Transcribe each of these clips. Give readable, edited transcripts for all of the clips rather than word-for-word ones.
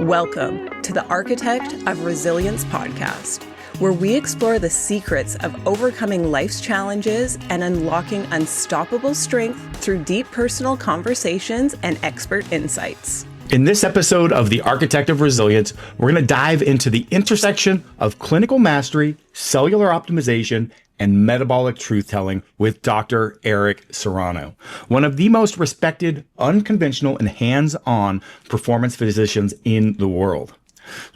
Welcome to the Architect of Resilience podcast, where we explore the secrets of overcoming life's challenges and unlocking unstoppable strength through deep personal conversations and expert insights. In this episode of The Architect of Resilience, we're going to dive into the intersection of clinical mastery, cellular optimization, and metabolic truth-telling with Dr. Eric Serrano, one of the most respected, unconventional, and hands-on performance physicians in the world.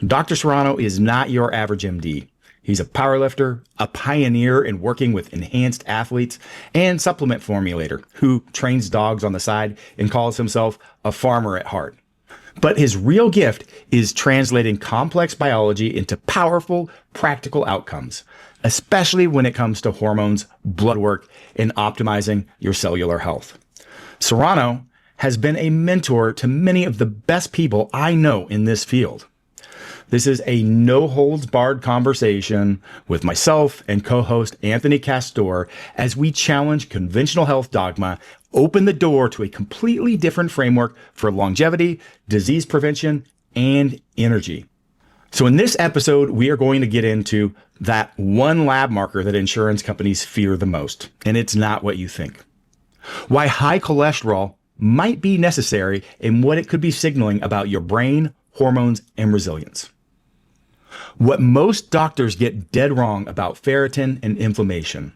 Dr. Serrano is not your average MD. He's a powerlifter, a pioneer in working with enhanced athletes, and supplement formulator who trains dogs on the side and calls himself a farmer at heart. But his real gift is translating complex biology into powerful, practical outcomes, especially when it comes to hormones, blood work, and optimizing your cellular health. Serrano has been a mentor to many of the best people I know in this field. This is a no-holds-barred conversation with myself and co-host Anthony Castor as we challenge conventional health dogma, open the door to a completely different framework for longevity, disease prevention, and energy. So in this episode, we are going to get into that one lab marker that insurance companies fear the most, and it's not what you think. Why high cholesterol might be necessary and what it could be signaling about your brain, hormones, and resilience. What most doctors get dead wrong about ferritin and inflammation.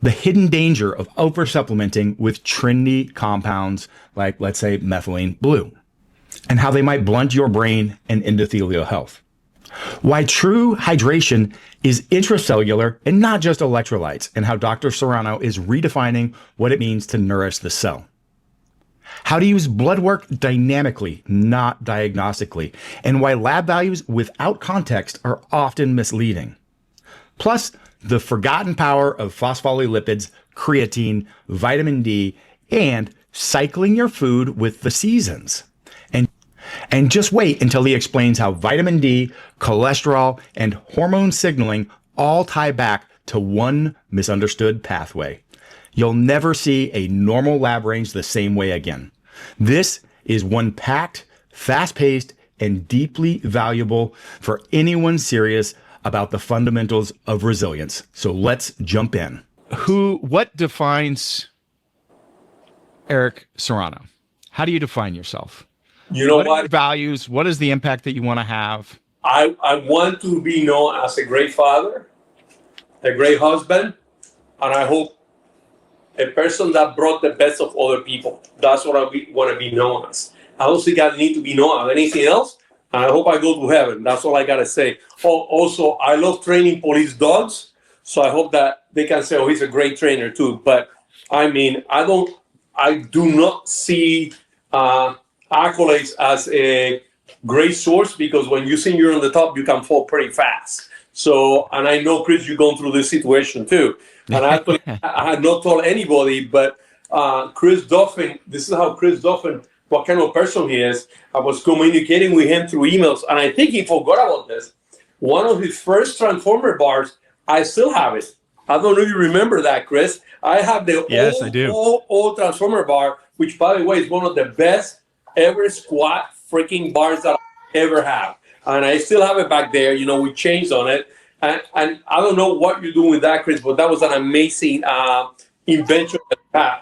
The hidden danger of oversupplementing with trendy compounds like, let's say, methylene blue, and how they might blunt your brain and endothelial health. Why true hydration is intracellular and not just electrolytes, and how Dr. Serrano is redefining what it means to nourish the cell. How to use blood work dynamically, not diagnostically, and why lab values without context are often misleading. Plus, the forgotten power of phospholipids, creatine, vitamin D, and cycling your food with the seasons. And just wait until he explains how vitamin D, cholesterol, and hormone signaling all tie back to one misunderstood pathway. You'll never see a normal lab range the same way again. This is one packed, fast-paced, and deeply valuable for anyone serious about the fundamentals of resilience. So let's jump in. What defines Eric Serrano? How do you define yourself? You know what are your values? What is the impact that you want to have? I want to be known as a great father, a great husband, and I hope a person that brought the best of other people. That's what I want to be known as. I don't think I need to be known as anything else, and I hope I go to heaven. That's all I got to say. Oh, also, I love training police dogs, so I hope that they can say, oh, he's a great trainer too. But, I mean, I do not see accolades as a great source, because when you think you're on the top, you can fall pretty fast. So, and I know, Chris, you're going through this situation too. And actually, I had not told anybody, but Chris Duffin, this is how Chris Duffin, what kind of person he is. I was communicating with him through emails, and I think he forgot about this. One of his first transformer bars, I still have it. I don't know if you remember that, Chris. I have the old transformer bar, which, by the way, is one of the best ever squat freaking bars that I ever have. And I still have it back there. You know, we changed on it. And I don't know what you're doing with that, Chris, but that was an amazing invention.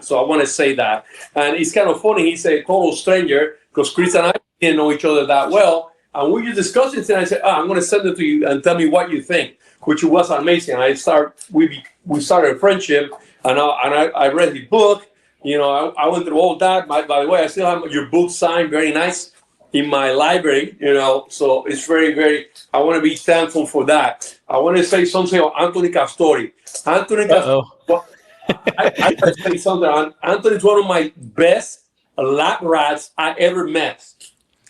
So I want to say that. And it's kind of funny. He's a total stranger, because Chris and I didn't know each other that well. And we were discussing it, and I said, I'm going to send it to you and tell me what you think, which was amazing. We started a friendship, and I read the book. You know, I went through all that. By the way, I still have your book signed, very nice, in my library, you know, so it's very, very, I want to be thankful for that. I want to say something about Anthony Castori. Anthony Castori, I can say something. Anthony's one of my best lab rats I ever met.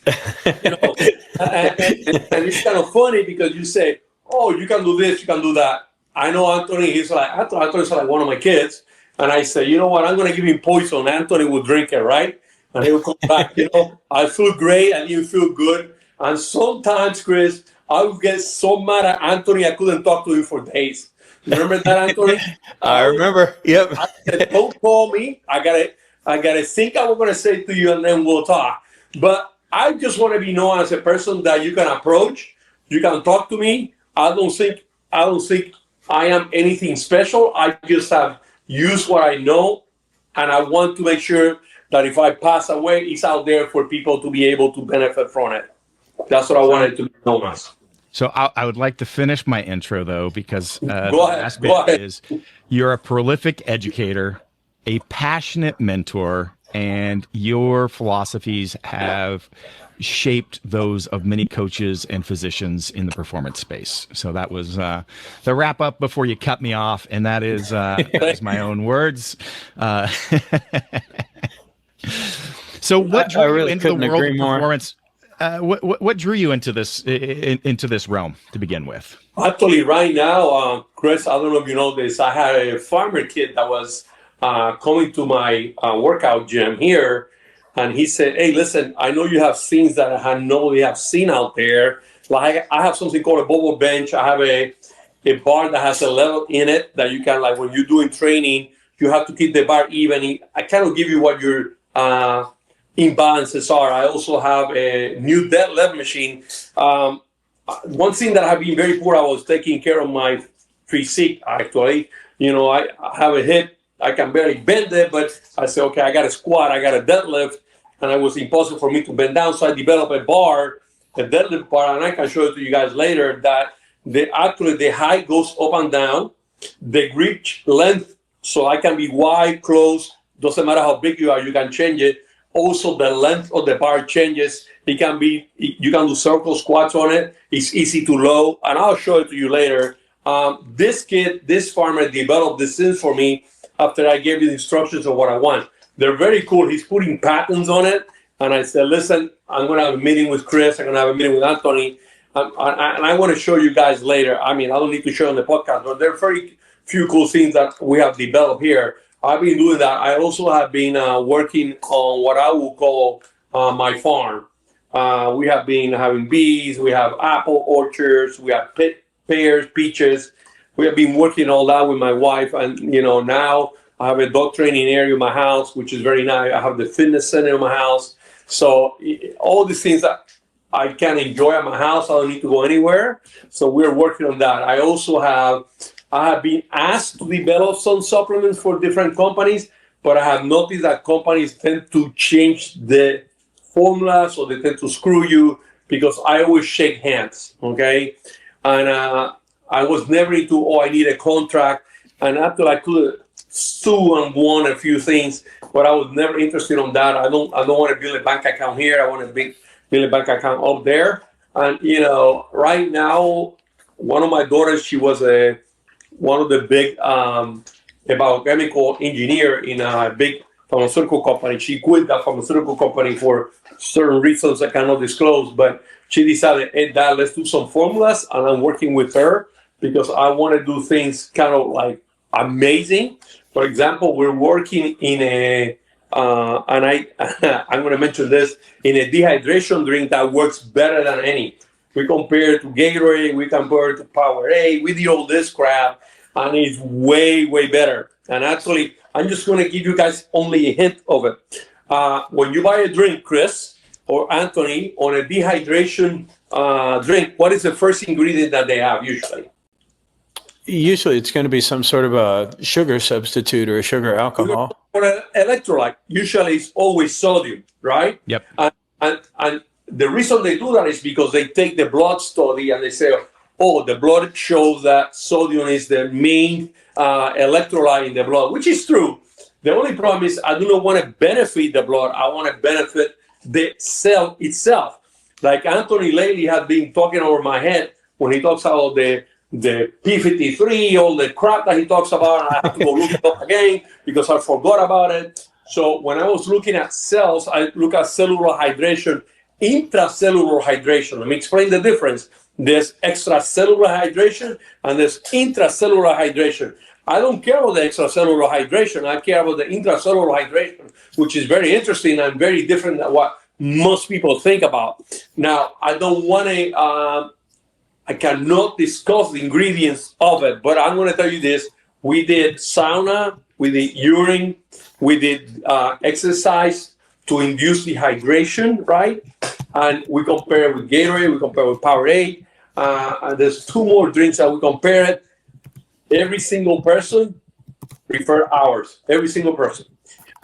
You know? and it's kind of funny, because you say, oh, you can do this, you can do that. I know Anthony, Anthony's like one of my kids. And I say, you know what, I'm going to give him poison. Anthony will drink it, right? And he will come back, you know, I feel great and you feel good. And sometimes, Chris, I would get so mad at Anthony, I couldn't talk to him for days. You remember that, Anthony? I remember. Yep. I said, don't call me. I gotta think I was going to say to you, and then we'll talk. But I just want to be known as a person that you can approach, you can talk to me. I don't think I am anything special. I just have used what I know, and I want to make sure that if I pass away, it's out there for people to be able to benefit from it. That's what I wanted to be known as. So I would like to finish my intro, though, because Go the ahead, last go bit ahead. is you're a prolific educator, a passionate mentor, and your philosophies have shaped those of many coaches and physicians in the performance space. So that was the wrap up before you cut me off, and that is my own words. So what drew you into the world of performance? What drew you into this realm to begin with? Actually, right now, Chris, I don't know if you know this. I had a farmer kid that was coming to my workout gym here, and he said, "Hey, listen, I know you have things that I nobody have seen out there. Like I have something called a bubble bench. I have a bar that has a level in it that you can, like when you're doing training, you have to keep the bar even. I cannot give you what your imbalances are. I also have a new deadlift machine. One thing that I've been very poor, I was taking care of my physique, actually. You know, I have a hip, I can barely bend it, but I said, okay, I got a squat, I got a deadlift, and it was impossible for me to bend down. So I developed a bar, a deadlift bar, and I can show it to you guys later that the height goes up and down, the grip length, so I can be wide, close, doesn't matter how big you are, you can change it. Also, the length of the bar changes. You can do circle squats on it. It's easy to load, and I'll show it to you later. This farmer developed this thing for me after I gave the instructions of what I want. They're very cool. He's putting patents on it, and I said, listen, I'm going to have a meeting with Chris. I'm going to have a meeting with Anthony, and I want to show you guw later. I mean, I don't need to show on the podcast, but there are very few cool things that we have developed here. I've been doing that. I also have been working on what I will call my farm. We have been having bees, we have apple orchards, we have pears, peaches. We have been working all that with my wife, and now I have a dog training area in my house, which is very nice. I have the fitness center in my house. So all these things that I can enjoy at my house, I don't need to go anywhere. So we're working on that. I have been asked to develop some supplements for different companies, but I have noticed that companies tend to change the formula, so they tend to screw you because I always shake hands, okay? And I was never into, I need a contract. And after I could sue and won a few things, but I was never interested in that. I don't want to build a bank account here. I want to build a bank account up there. And, right now, one of my daughters, she was one of the big biochemical engineer in a big pharmaceutical company. She quit that pharmaceutical company for certain reasons I cannot disclose, but she decided, hey, Dad, let's do some formulas, and I'm working with her because I want to do things kind of like amazing. For example, we're working in I'm going to mention this, in a dehydration drink that works better than any. We compare it to Gatorade, we compare it to Powerade, we did all this crap, and it's way, way better. And actually, I'm just going to give you guys only a hint of it. When you buy a drink, Chris or Anthony, on a dehydration drink, what is the first ingredient that they have usually? Usually it's going to be some sort of a sugar substitute or a sugar alcohol. Or an electrolyte. Usually it's always sodium, right? Yep. And the reason they do that is because they take the blood study and they say, oh, the blood shows that sodium is the main electrolyte in the blood, which is true. The only problem is I do not want to benefit the blood. I want to benefit the cell itself. Like Anthony lately has been talking over my head when he talks about the P53, all the crap that he talks about. And I have to go look it up again because I forgot about it. So when I was looking at cells, I look at cellular hydration, intracellular hydration. Let me explain the difference. There's extracellular hydration and there's intracellular hydration. I don't care about the extracellular hydration. I care about the intracellular hydration, which is very interesting and very different than what most people think about. Now, I don't want to, I cannot discuss the ingredients of it, but I'm going to tell you this. We did sauna, we did urine, we did exercise, to induce dehydration, right? And we compare it with Gatorade, we compare it with Powerade. And there's 2 more drinks that we compare it. Every single person prefer ours. Every single person.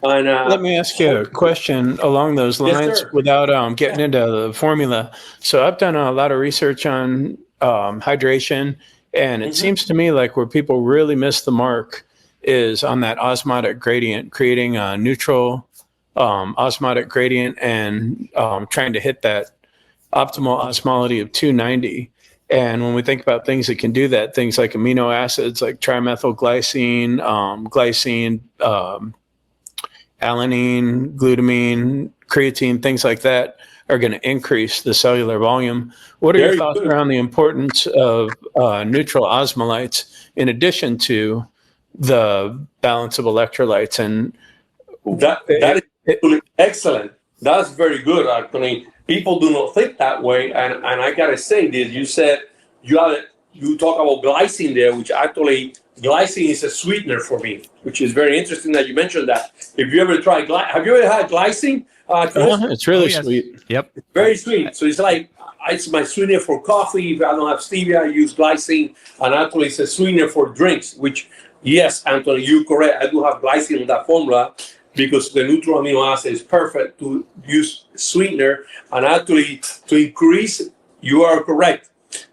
And let me ask you a question along those lines without getting into the formula. So I've done a lot of research on hydration, and it seems to me like where people really miss the mark is on that osmotic gradient, creating a neutral osmotic gradient and trying to hit that optimal osmolality of 290. And when we think about things that can do that, things like amino acids like trimethylglycine, glycine, alanine, glutamine, creatine, things like that are going to increase the cellular volume. What are your thoughts around the importance of neutral osmolytes in addition to the balance of electrolytes? And that is excellent. That's very good, actually. People do not think that way, and I gotta say this. You said you talk about glycine there, which actually glycine is a sweetener for me, which is very interesting that you mentioned that. If you ever try have you ever had glycine? It's really sweet. Yep. It's very sweet. So it's like it's my sweetener for coffee. If I don't have stevia, I use glycine, and actually it's a sweetener for drinks. Which, yes, Anthony, you're correct. I do have glycine in that formula, because the neutral amino acid is perfect to use sweetener. And actually, to increase, you are correct.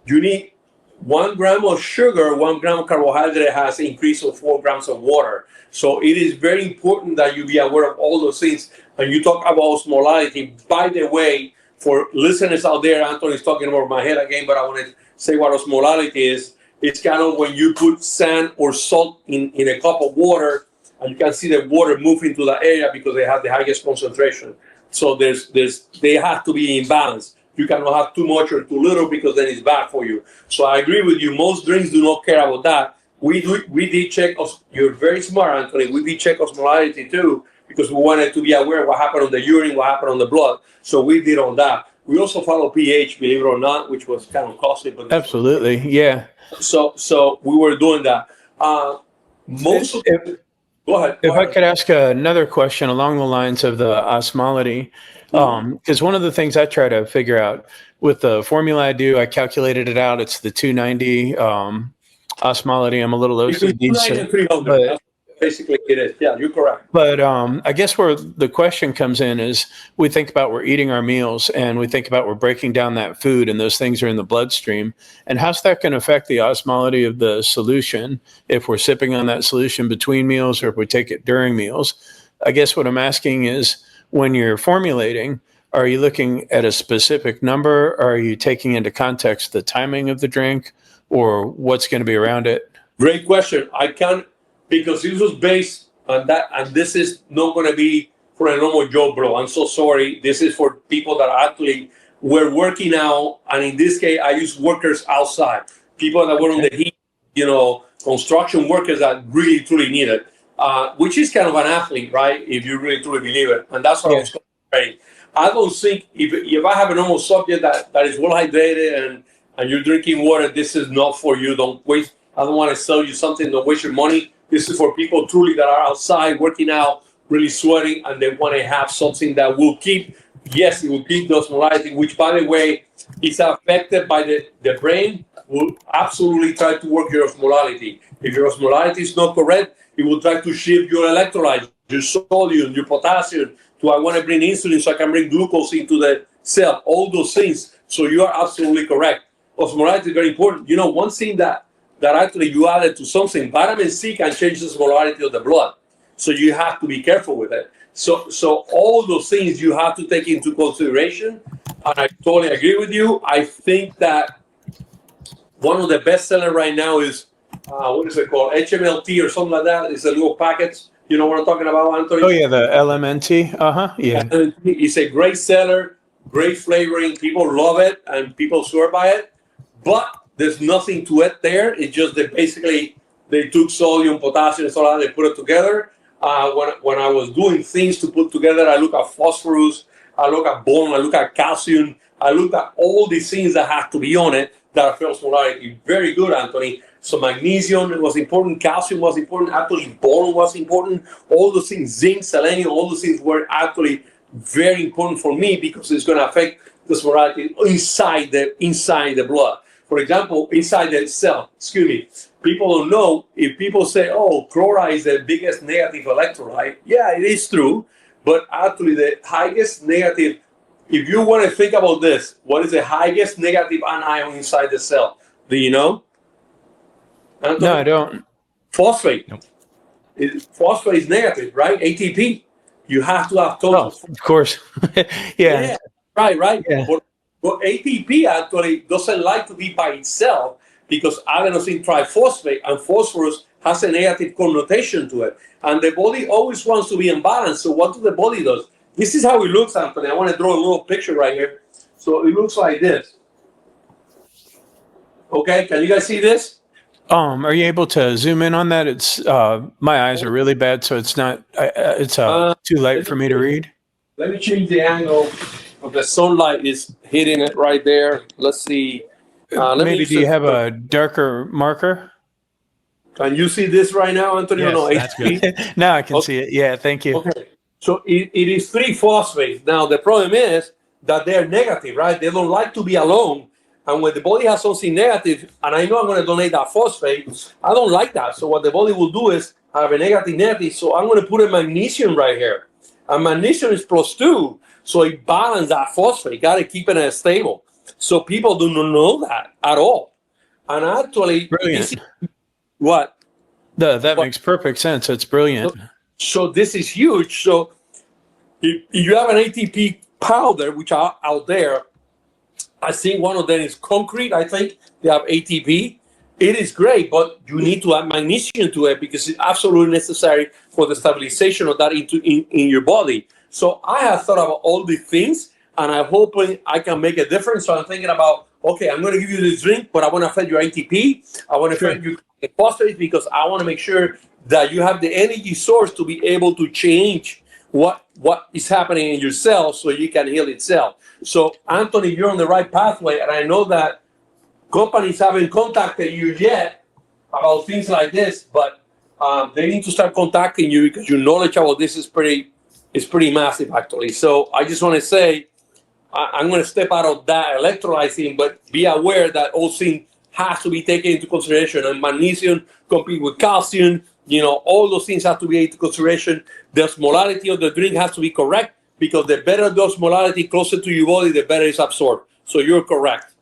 You need 1 gram of sugar, 1 gram of carbohydrate has an increase of 4 grams of water. So it is very important that you be aware of all those things. And you talk about osmolality. By the way, for listeners out there, Anthony's talking about my head again, but I want to say what osmolality is. It's kind of when you put sand or salt in a cup of water, and you can see the water move into the area because they have the highest concentration. So they have to be in balance. You cannot have too much or too little because then it's bad for you. So I agree with you. Most drinks do not care about that. We did check. You're very smart, Anthony. We did check osmolality too because we wanted to be aware of what happened on the urine, what happened on the blood. So we did on that. We also follow pH, believe it or not, which was kind of costly. But absolutely, yeah. So we were doing that. Go ahead. If I could ask another question along the lines of the osmolality, because one of the things I try to figure out with the formula I do, I calculated it out. It's the 290 osmolality. I'm a little OCD, but basically it is. Yeah, you're correct. But I guess where the question comes in is we think about we're eating our meals and we think about we're breaking down that food and those things are in the bloodstream. And how's that going to affect the osmolality of the solution if we're sipping on that solution between meals or if we take it during meals? I guess what I'm asking is when you're formulating, are you looking at a specific number? Or are you taking into context the timing of the drink or what's going to be around it? Great question. I can't, because this was based on that, and this is not going to be for a normal Joe Bro. I'm so sorry. This is for people that actually were working out, and in this case, I use workers outside, people that were on the heat, construction workers that really, truly need it, which is kind of an athlete, right? If you really, truly believe it. And that's what I was going to say. I don't think, if I have a normal subject that is well hydrated and you're drinking water, this is not for you. Don't waste. I don't want to sell you something. Don't waste your money. This is for people truly that are outside working out, really sweating, and they want to have something that will keep, it will keep the osmolality, which, by the way, is affected by the brain, will absolutely try to work your osmolality. If your osmolality is not correct, it will try to shift your electrolytes, your sodium, your potassium, to I want to bring insulin so I can bring glucose into the cell, all those things. So you are absolutely correct. Osmolality is very important. One thing that actually you added to something, vitamin C can change the osmolality of the blood. So you have to be careful with it. So all those things you have to take into consideration. And I totally agree with you. I think that one of the best sellers right now is, what is it called? HMLT or something like that. It's a little packets. You know what I'm talking about, Anthony? Oh, yeah, the LMNT. Yeah. It's a great seller, great flavoring. People love it and people swear by it. But there's nothing to it there. It's just that basically they took sodium, potassium, and so on, they put it together. When I was doing things to put together, I look at phosphorus, I look at bone, I look at calcium, I look at all these things that have to be on it that affect osmolality. Very good, Anthony. So magnesium was important, calcium was important, actually bone was important. All those things, zinc, selenium, all those things were actually very important for me because it's going to affect the osmolality inside the blood. For example, inside the cell, people don't know. If people say, oh, chloride is the biggest negative electrolyte, yeah, it is true. But actually, the highest negative, if you want to think about this, what is the highest negative anion inside the cell? Do you know? Anthony? No, I don't. Phosphate. Nope. Phosphate is negative, right? ATP. You have to have total. Oh, of course. Yeah. Right. Yeah. But ATP actually doesn't like to be by itself because adenosine triphosphate and phosphorus has a negative connotation to it. And the body always wants to be in balance. So what the body does? This is how it looks, Anthony. I want to draw a little picture right here. So it looks like this. Okay, can you guys see this? Are you able to zoom in on that? It's my eyes are really bad, so it's not. It's too light for me to read. Let me change the angle. The sunlight is hitting it right there. Let's see. Maybe do you have a darker marker? Can you see this right now, Anthony? Yes, no, that's good. Now I can see it. Yeah, thank you. Okay. So it is 3 phosphates. Now the problem is that they're negative, right? They don't like to be alone. And when the body has something negative, and I know I'm going to donate that phosphate, I don't like that. So what the body will do is have a negative. So I'm going to put a magnesium right here. And magnesium is +2. So it balances that phosphate. Got to keep it stable. So people do not know that at all. And actually, brilliant. What? That makes perfect sense. It's brilliant. So this is huge. So if you have an ATP powder, which are out there, I think one of them is concrete. I think they have ATP. It is great, but you need to add magnesium to it because it's absolutely necessary for the stabilization of that in your body. So I have thought about all these things, and I'm hoping I can make a difference. So I'm thinking about, okay, I'm going to give you this drink, but I want to feed you ATP. I want to feed you phosphates because I want to make sure that you have the energy source to be able to change what is happening in your cell so you can heal itself. So, Anthony, you're on the right pathway, and I know that companies haven't contacted you yet about things like this, but they need to start contacting you because your knowledge about this is pretty massive, actually. So I just want to say, I'm going to step out of that electrolyte thing, but be aware that all things has to be taken into consideration, and magnesium compete with calcium. All those things have to be into consideration. The osmolality of the drink has to be correct because the better the osmolality closer to your body, the better it's absorbed. So you're correct.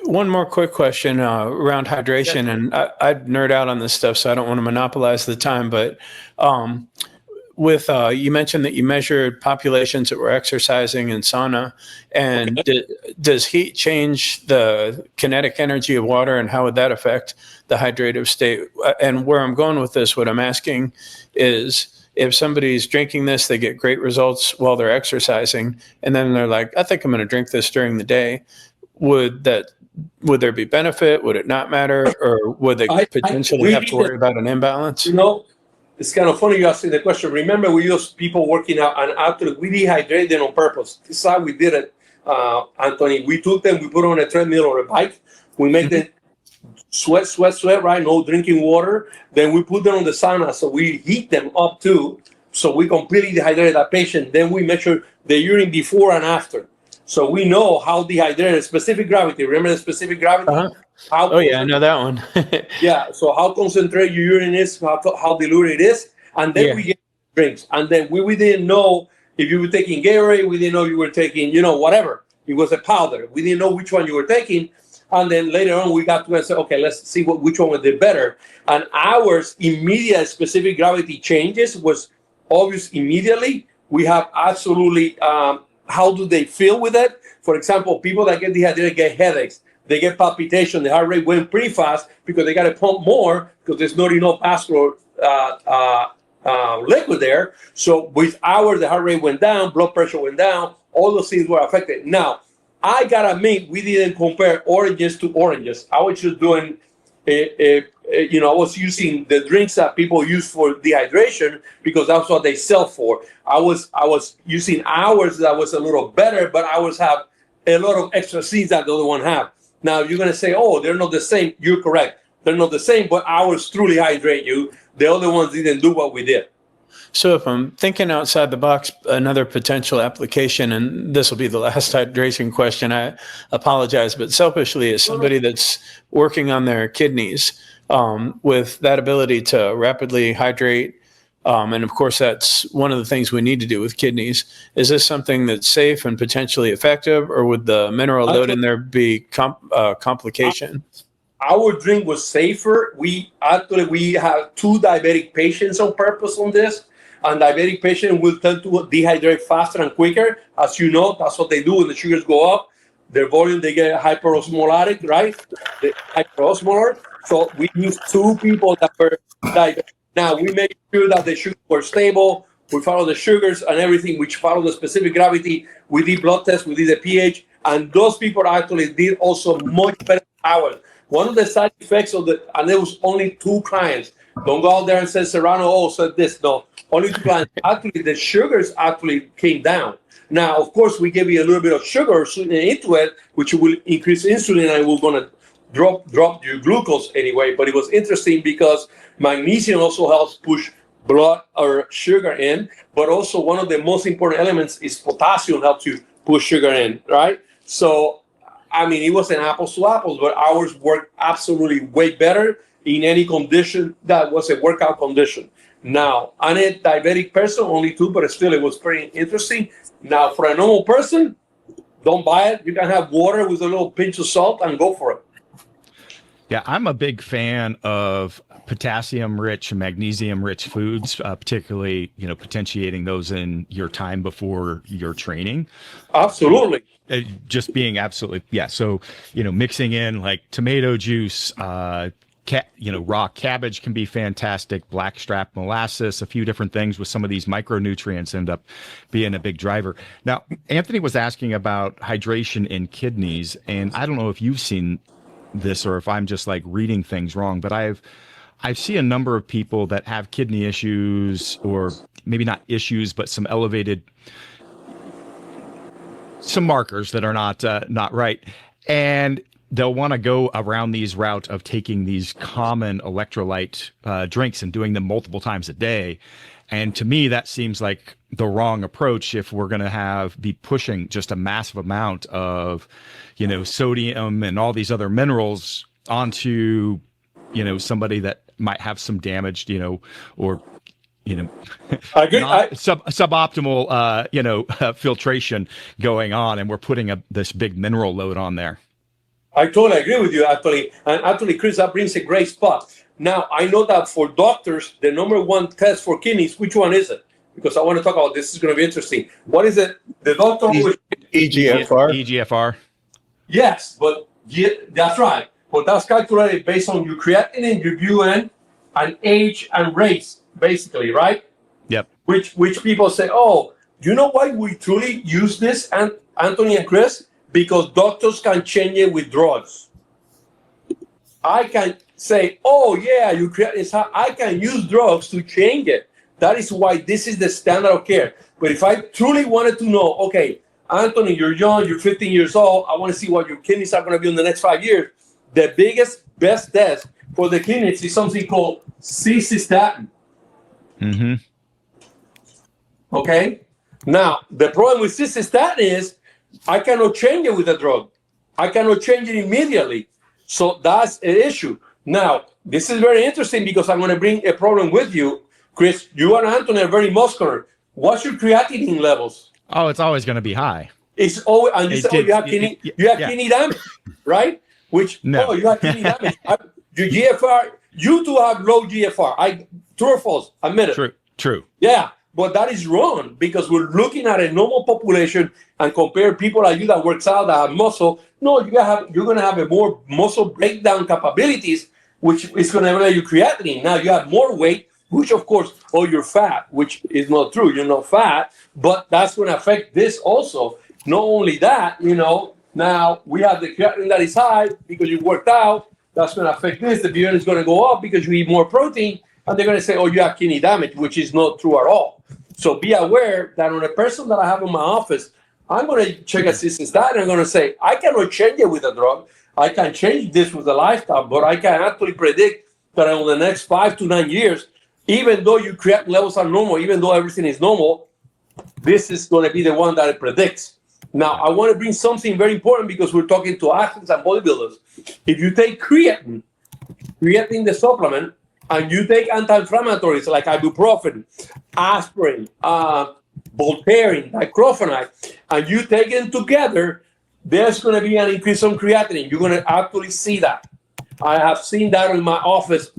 One more quick question around hydration, and I'd nerd out on this stuff, so I don't want to monopolize the time. But with you mentioned that you measured populations that were exercising in sauna, and does heat change the kinetic energy of water, and how would that affect the hydrative state? And where I'm going with this, what I'm asking is, if somebody's drinking this, they get great results while they're exercising, and then they're like, I think I'm going to drink this during the day. Would there be benefit? Would it not matter? Or would they potentially have to worry about an imbalance? It's kind of funny you asking the question. Remember, we use people working out, and after we dehydrate them on purpose. This is how we did it, Anthony. We took them, we put them on a treadmill or a bike. We make them sweat, right? No drinking water. Then we put them on the sauna, so we heat them up too. So we completely dehydrate that patient. Then we measure the urine before and after. So we know how dehydrated, specific gravity. Remember the specific gravity? Yeah, I know that one. Yeah, so how concentrated your urine is, how diluted it is. And then we get drinks. And then we didn't know if you were taking Gatorade. We didn't know you were taking, whatever. It was a powder. We didn't know which one you were taking. And then later on, we got to say, okay, let's see which one did better. And ours immediate specific gravity changes was obvious immediately. We have absolutely, how do they feel with it? For example, people that get dehydrated get headaches. They get palpitation. The heart rate went pretty fast because they got to pump more because there's not enough vascular liquid there. So with ours, the heart rate went down, blood pressure went down. All those things were affected. Now, I got to admit, we didn't compare oranges to oranges. I was just doing, I was using the drinks that people use for dehydration because that's what they sell for. I was using ours that was a little better, but ours have a lot of extra C's that the other one have. Now, you're going to say, oh, they're not the same. You're correct. They're not the same, but ours truly hydrate you. The other ones didn't do what we did. So if I'm thinking outside the box, another potential application, and this will be the last hydration question, I apologize, but selfishly, as somebody that's working on their kidneys, with that ability to rapidly hydrate, and of course, that's one of the things we need to do with kidneys. Is this something that's safe and potentially effective, or would the mineral load in there be complication? Our drink was safer. We have 2 diabetic patients on purpose on this, and diabetic patients will tend to dehydrate faster and quicker. As you know, that's what they do when the sugars go up. Their volume, they get hyperosmolartic, right? The hyperosmolar. So we used 2 people that were diabetic. Now, we made sure that the sugars were stable. We followed the sugars and everything, which followed the specific gravity. We did blood tests, we did the pH, and those people actually did also much better than ours. One of the side effects of and there was only 2 clients. Don't go out there and say Serrano, said this. No, only 2 clients. Actually, the sugars actually came down. Now, of course, we gave you a little bit of sugar into it, which will increase insulin, and we're going to drop your glucose anyway. But it was interesting because magnesium also helps push blood or sugar in, but also one of the most important elements is potassium helps you push sugar in, right? So, I mean, it wasn't apples to apples, but ours worked absolutely way better in any condition that was a workout condition. Now, on a diabetic person, only 2, but still it was pretty interesting. Now, for a normal person, don't buy it. You can have water with a little pinch of salt and go for it. Yeah, I'm a big fan of potassium-rich and magnesium-rich foods, particularly, potentiating those in your time before your training. Absolutely. Just being absolutely, yeah. So, mixing in like tomato juice, raw cabbage can be fantastic, blackstrap molasses, a few different things with some of these micronutrients end up being a big driver. Now, Anthony was asking about hydration in kidneys, and I don't know if you've seen this or if I'm just like reading things wrong, but I see a number of people that have kidney issues, or maybe not issues, but some elevated, some markers that are not right. And they'll want to go around these route of taking these common electrolyte drinks and doing them multiple times a day. And to me, that seems like the wrong approach if we're going to be pushing just a massive amount of, sodium and all these other minerals onto, somebody that might have some damaged, or, I agree. suboptimal, filtration going on, and we're putting this big mineral load on there. I totally agree with you, actually. And actually, Chris, that brings a great spot. Now, I know that for doctors, the number 1 test for kidneys, which one is it? Because I want to talk about this. Is going to be interesting. What is it? The doctor always... EGFR. Yes, but that's right. But that's calculated based on your creatinine, your BUN, and age and race, basically, right? Yep. Which people say, oh, you know why we truly use this, Anthony and Chris? Because doctors can change it with drugs. I can say, oh, yeah, you create. I can use drugs to change it. That is why this is the standard of care. But if I truly wanted to know, okay, Anthony, you're young, you're 15 years old, I want to see what your kidneys are going to be in the next 5 years. The best test for the kidneys is something called cystatin. Mm-hmm. Okay? Now, the problem with cystatin is I cannot change it with a drug. I cannot change it immediately. So that's an issue. Now, this is very interesting because I'm going to bring a problem with you. Chris, you and Anthony are very muscular. What's your creatinine levels? Oh, it's always going to be high. It's always, and you say, you have kidney damage, right? You have kidney damage. Your GFR, you two have low GFR. True or false? Admit it. True. Yeah, but that is wrong because we're looking at a normal population and compare people like you that works out, that have muscle. No, you're going to have a more muscle breakdown capabilities, which is going to elevate your creatinine. Now you have more weight, which of course, you're fat, which is not true. You're not fat, but that's going to affect this also. Not only that, now we have the creatinine that is high because you worked out. That's going to affect this. The BUN is going to go up because you eat more protein. And they're going to say, you have kidney damage, which is not true at all. So be aware that on a person that I have in my office, I'm going to check a cystatin and I'm going to say, I cannot change it with a drug. I can change this with a lifestyle, but I can actually predict that in the next 5 to 9 years, even though your creatinine levels are normal, even though everything is normal, this is going to be the one that it predicts. Now, I want to bring something very important because we're talking to athletes and bodybuilders. If you take creatine, the supplement, and you take anti-inflammatories like ibuprofen, aspirin, Voltaren, diclofenac, and you take them together, there's going to be an increase on creatinine. You're going to actually see that. I have seen that in my office,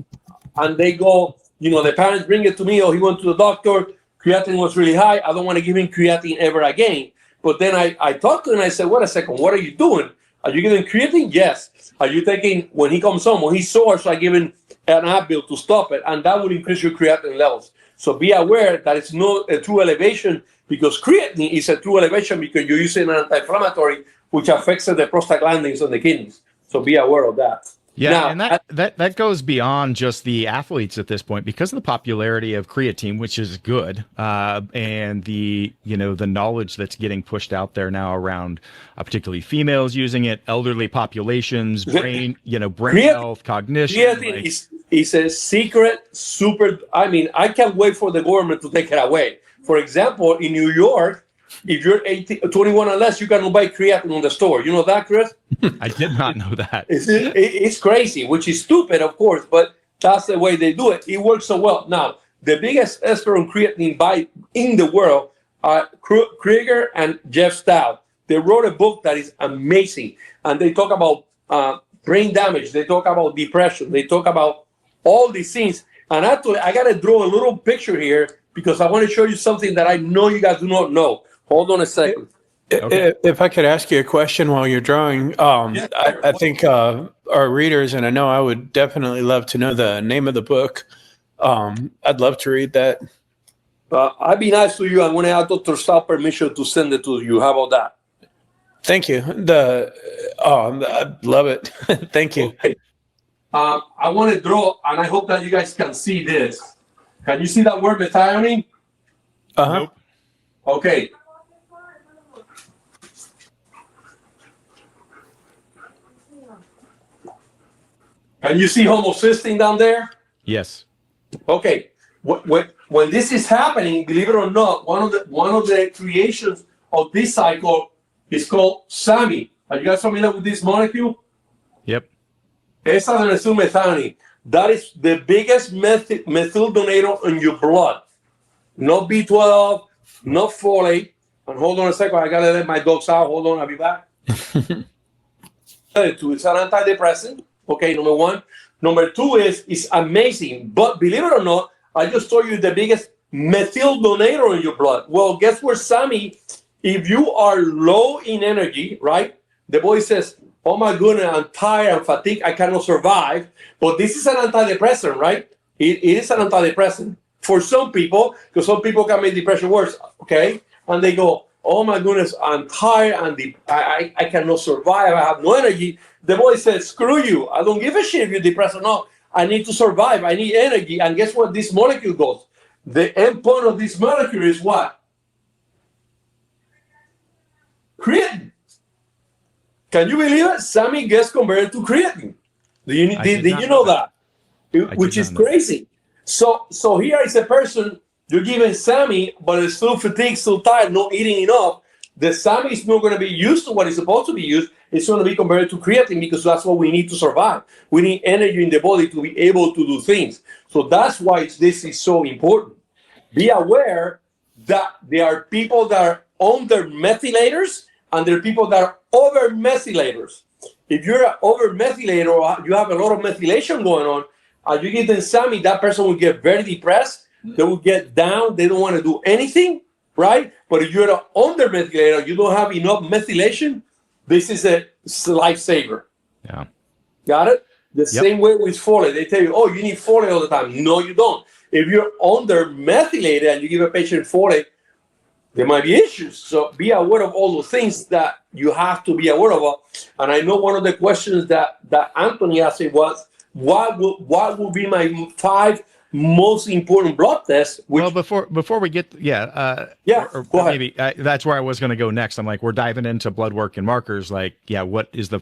and they go, the parents bring it to me, he went to the doctor, creatinine was really high, I don't want to give him creatinine ever again. But then I talked to him and I said, wait a second, what are you doing? Are you giving creatine? Yes. Are you taking, when he comes home, when he's sore, so I give him an Advil to stop it, and that will increase your creatinine levels. So be aware that it's not a true elevation, because creatinine is a true elevation because you're using an anti-inflammatory, which affects the prostaglandins on the kidneys. So be aware of that. Yeah, now, and that goes beyond just the athletes at this point, because of the popularity of creatine, which is good, and the the knowledge that's getting pushed out there now around, particularly females using it, elderly populations, brain health, cognition. Creatine is a secret super. I mean, I can't wait for the government to take it away. For example, in New York, if you're 21 or less, you cannot buy creatine on the store. You know that, Chris? I did not know that. It's crazy, which is stupid, of course, but that's the way they do it. It works so well. Now, the biggest ester on creatine buy in the world are Krieger and Jeff Stout. They wrote a book that is amazing, and they talk about brain damage. They talk about depression. They talk about all these things. And actually, I got to draw a little picture here because I want to show you something that I know you guys do not know. Hold on a second. Okay. If I could ask you a question while you're drawing, Yeah, I think our readers, and I know I would definitely love to know the name of the book. I'd love to read that. I'd be nice to you. I'm going to have Dr. Stout permission to send it to you. How about that? Thank you. I love it. Thank you. Okay. I want to draw, and I hope that you guys can see this. Can you see that word methionine? Uh-huh. Nope. Okay. Can you see homocysteine down there? Yes. Okay. When this is happening, believe it or not, one of the creations of this cycle is called SAMI. Are you guys familiar with this molecule? Yep. S-adenosylmethionine. That is the biggest methyl donator in your blood. Not B12, not folate. And hold on a second, I gotta let my dogs out. Hold on, I'll be back. It's an antidepressant. Okay, number one. Number two is amazing. But believe it or not, I just told you the biggest methyl donator in your blood. Well, guess where, Sammy? If you are low in energy, right? The body says, oh my goodness, I'm tired, I'm fatigued, I cannot survive. But this is an antidepressant, right? It is an antidepressant for some people, because some people can make depression worse, okay? And they go, oh my goodness, I'm tired, and I cannot survive, I have no energy. The body says, screw you, I don't give a shit if you're depressed or not. I need to survive, I need energy. And guess what this molecule does? The end point of this molecule is what? Creatine. Can you believe it? Sammy gets converted to creatine. Did you know that? Which is crazy. So here is a person, you're giving Sammy, but it's still fatigued, still tired, not eating enough. The Sammy is not going to be used to what it's supposed to be used. It's going to be converted to creatine because that's what we need to survive. We need energy in the body to be able to do things. So that's why this is so important. Be aware that there are people that are under methylators and there are people that are over methylators. If you're an over methylator or you have a lot of methylation going on, and you give them Sammy, that person will get very depressed. They will get down. They don't want to do anything, right? But if you're an under methylator, you don't have enough methylation, this is a lifesaver. Yeah. Got it? The same way with folate. They tell you, oh, you need folate all the time. No, you don't. If you're under methylated and you give a patient folate, there might be issues. So be aware of all those things that you have to be aware of. And I know one of the questions that Anthony asked me was, what will be my 5 most important blood tests? Well, before we get, go ahead. Maybe that's where I was going to go next. I'm like, we're diving into blood work and markers. Like, what is the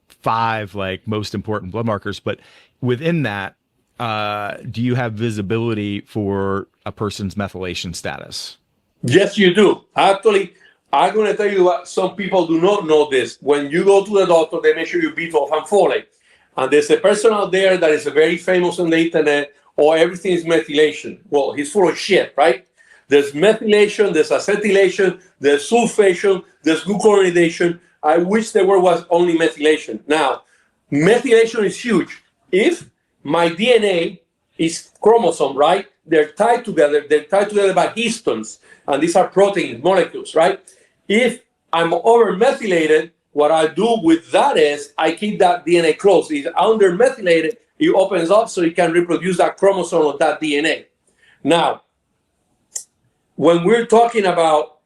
5 like most important blood markers? But within that, do you have visibility for a person's methylation status? Yes, you do. Actually, I'm going to tell you what some people do not know this. When you go to the doctor, they measure your B12 and folate. And there's a person out there that is very famous on the internet, or everything is methylation. Well, he's full of shit, right? There's methylation, there's acetylation, there's sulfation, there's glucuronidation. I wish there was only methylation. Now, methylation is huge. If my DNA is chromosome, right? They're tied together by histones, and these are protein molecules, right? If I'm over methylated, what I do with that is I keep that DNA close. If under methylated, it opens up so it can reproduce that chromosome of that DNA. Now, when we're talking about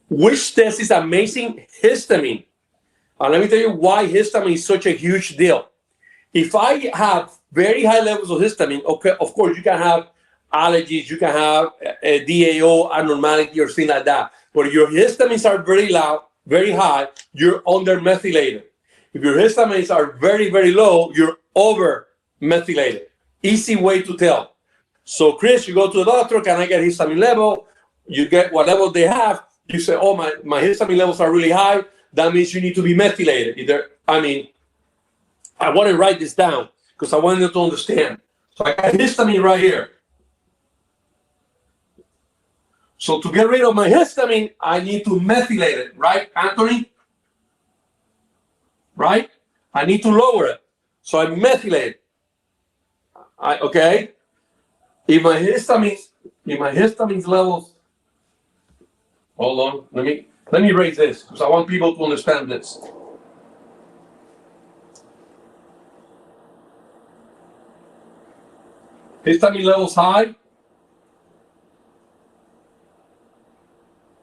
which test is amazing, histamine. And let me tell you why histamine is such a huge deal. If I have very high levels of histamine, okay, of course, you can have allergies, you can have a DAO abnormality or things like that. But if your histamines are very low, very high, you're under methylated. If your histamines are very, very low, you're over methylated. Easy way to tell. So, Chris, you go to the doctor, can I get histamine level? You get what level they have. You say, oh, my histamine levels are really high. That means you need to be methylated. I want to write this down because I want you to understand. So I got histamine right here. So to get rid of my histamine, I need to methylate it, right, Anthony? Right? I need to lower it. So I methylate. Okay? If my histamine levels, hold on, let me raise this because I want people to understand this. Histamine levels high.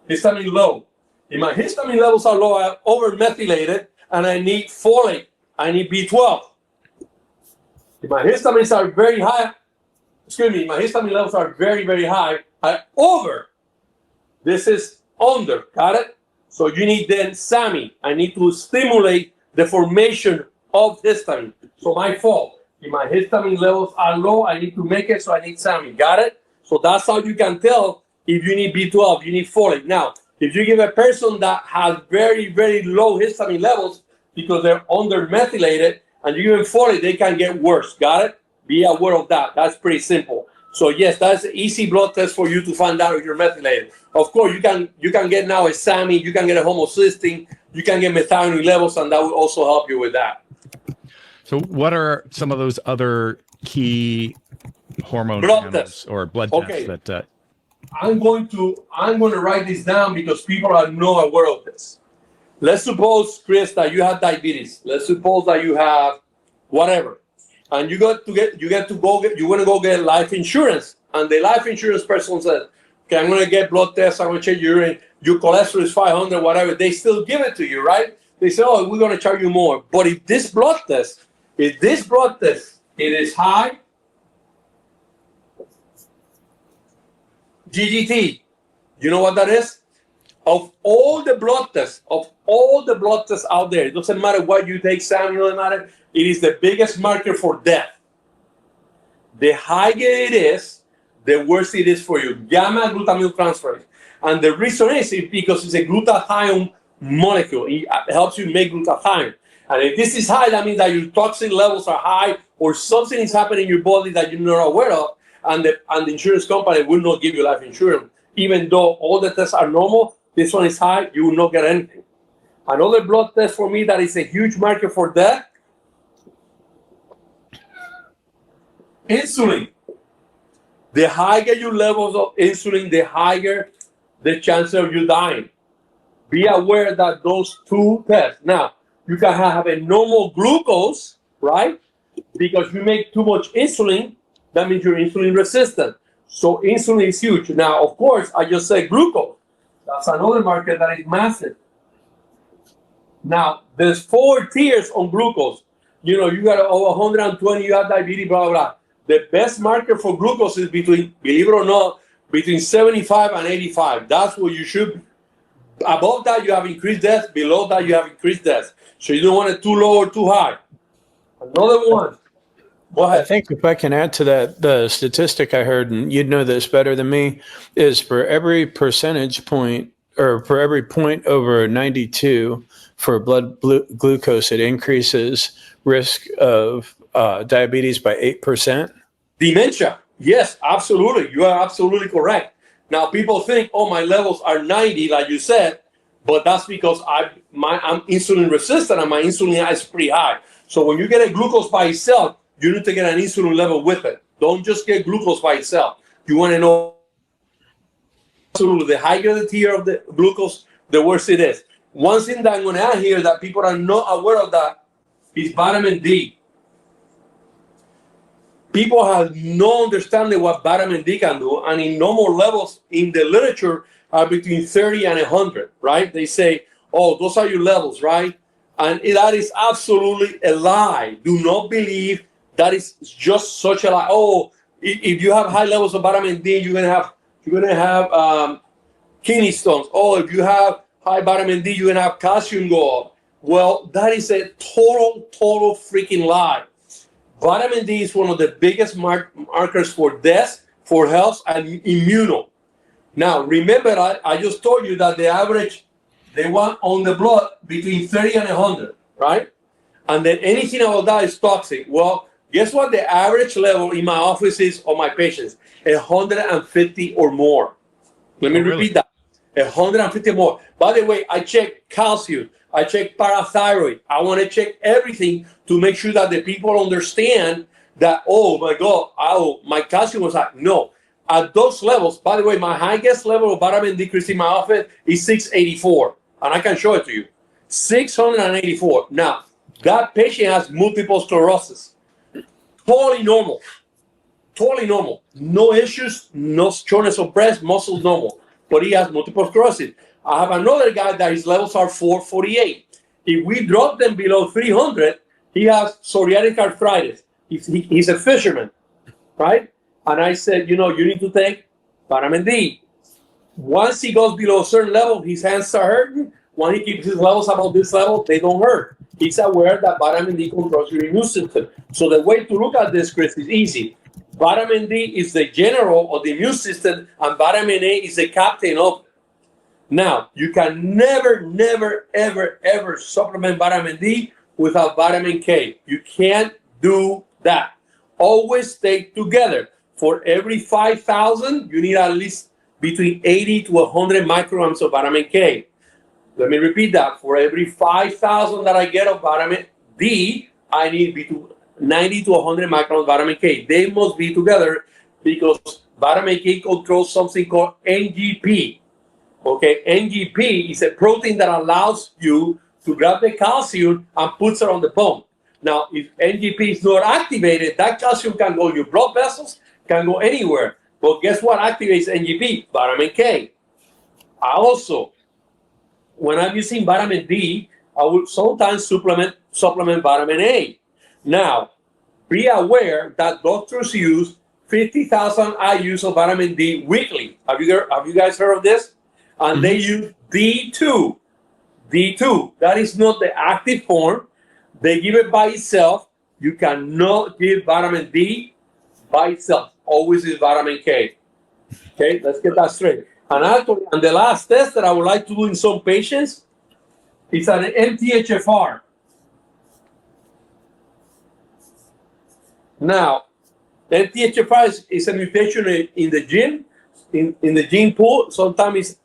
Histamine low. If my histamine levels are low, I'm over methylated and I need folate. I need B12. If my histamines are very high, my histamine levels are very, very high, I over. This is under, got it? So you need then SAMI. I need to stimulate the formation of histamine. So my fault. If my histamine levels are low, I need to make it, so I need SAMI. Got it? So that's how you can tell if you need B12, you need folate. Now, if you give a person that has very, very low histamine levels because they're under methylated and you give them folate, they can get worse. Got it? Be aware of that. That's pretty simple. So yes, that's an easy blood test for you to find out if you're methylated. Of course, you can get now a SAMI, you can get a homocysteine, you can get methionine levels, and that will also help you with that. So what are some of those other key hormone blood tests or blood tests that I'm going to write this down because people are not aware of this. Let's suppose, Chris, that you have diabetes. Let's suppose that you have whatever. And you want to go get life insurance. And the life insurance person says, okay, I'm going to get blood tests, I'm going to check your urine, your cholesterol is 500, whatever. They still give it to you, right? They say, oh, we're going to charge you more. But if this blood test, it is high, GGT, you know what that is? Of all the blood tests out there, it doesn't matter what you take, Sam, it doesn't matter. It is the biggest marker for death. The higher it is, the worse it is for you. Gamma glutamyl transferase. And the reason is because it's a glutathione molecule. It helps you make glutathione. And if this is high, that means that your toxin levels are high or something is happening in your body that you're not aware of. And the insurance company will not give you life insurance. Even though all the tests are normal, this one is high, you will not get anything. Another blood test for me that is a huge marker for death, insulin. The higher your levels of insulin, the higher the chance of you dying. Be aware that those two tests. Now, you can have a normal glucose, right? Because you make too much insulin, that means you're insulin resistant. So insulin is huge. Now, of course, I just said glucose. That's another marker that is massive. Now, there's 4 tiers on glucose. You know, you got over 120, you have diabetes, blah, blah, blah. The best marker for glucose is between, believe it or not, between 75 and 85. That's what you should be. Above that, you have increased death. Below that, you have increased death. So you don't want it too low or too high. Another one. Go I ahead. think if I can add to that, the statistic I heard, and you'd know this better than me, is for every percentage point or for every point over 92 for glucose, it increases risk of diabetes by 8%. Dementia. Yes, absolutely. You are absolutely correct. Now, people think, oh, my levels are 90, like you said, but that's because I'm insulin resistant and my insulin is pretty high. So when you get a glucose by itself, you need to get an insulin level with it. Don't just get glucose by itself. You want to know absolutely the higher the tier of the glucose, the worse it is. One thing that I'm going to add here that people are not aware of that is vitamin D. People have no understanding what vitamin D can do, and in normal levels in the literature are between 30 and 100, right? They say, oh, those are your levels, right? And that is absolutely a lie. Do not believe that is just such a lie. Oh, if you have high levels of vitamin D, you're gonna have kidney stones. Oh, if you have high vitamin D, you're gonna have calcium go up. Well, that is a total freaking lie. Vitamin D is one of the biggest markers for death, for health, and immuno. Now, remember, I just told you that the average, they want on the blood between 30 and 100, right? And then anything about that is toxic. Well, guess what the average level in my office is of my patients? 150 or more. Let me repeat that. 150 more. By the way, I check calcium. I check parathyroid. I want to check everything to make sure that the people understand that, oh my God, my calcium was high. No. At those levels, by the way, my highest level of vitamin D decrease in my office is 684. And I can show it to you. 684. Now, that patient has multiple sclerosis. Totally normal. Totally normal. No issues, no shortness of breath, muscles normal. But he has multiple sclerosis. I have another guy that his levels are 448. If we drop them below 300, he has psoriatic arthritis. He's a fisherman, right? And I said, you need to take vitamin D. Once he goes below a certain level, his hands start hurting. When he keeps his levels above this level, they don't hurt. He's aware that vitamin D controls your immune system. So the way to look at this, Chris, is easy. Vitamin D is the general of the immune system, and vitamin A is the captain of it. Now, you can never, ever supplement vitamin D without vitamin K. You can't do that. Always stay together. For every 5,000, you need at least between 80 to 100 micrograms of vitamin K. Let me repeat that. For every 5,000 that I get of vitamin D, I need between 90 to 100 micrograms of vitamin K. They must be together because vitamin K controls something called NGP. Okay, NGP is a protein that allows you to grab the calcium and puts it on the bone. Now, if NGP is not activated, that calcium can go in your blood vessels, can go anywhere. But guess what activates NGP? Vitamin K. I also, when I'm using vitamin D, I will sometimes supplement vitamin A. Now, be aware that doctors use 50,000 IUs of vitamin D weekly. Have you guys heard of this? And they use D2. D2. That is not the active form. They give it by itself. You cannot give vitamin D by itself. Always is vitamin K. Okay, let's get that straight. And actually, and the last test that I would like to do in some patients is an MTHFR. Now, MTHFR is a mutation in the gene, in the gene pool. Sometimes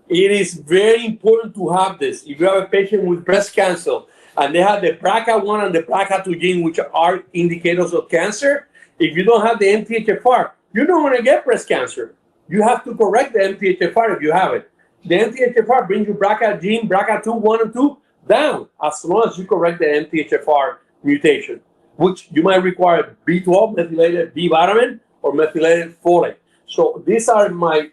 it is very important to have this. If you have a patient with breast cancer and they have the BRCA1 and the BRCA2 gene, which are indicators of cancer, if you don't have the MTHFR, you're not going to get breast cancer. You have to correct the MTHFR if you have it. The MTHFR brings your BRCA gene, BRCA2, 1 and 2, down as long as you correct the MTHFR mutation, which you might require B12, methylated B vitamin, or methylated folate. So these are my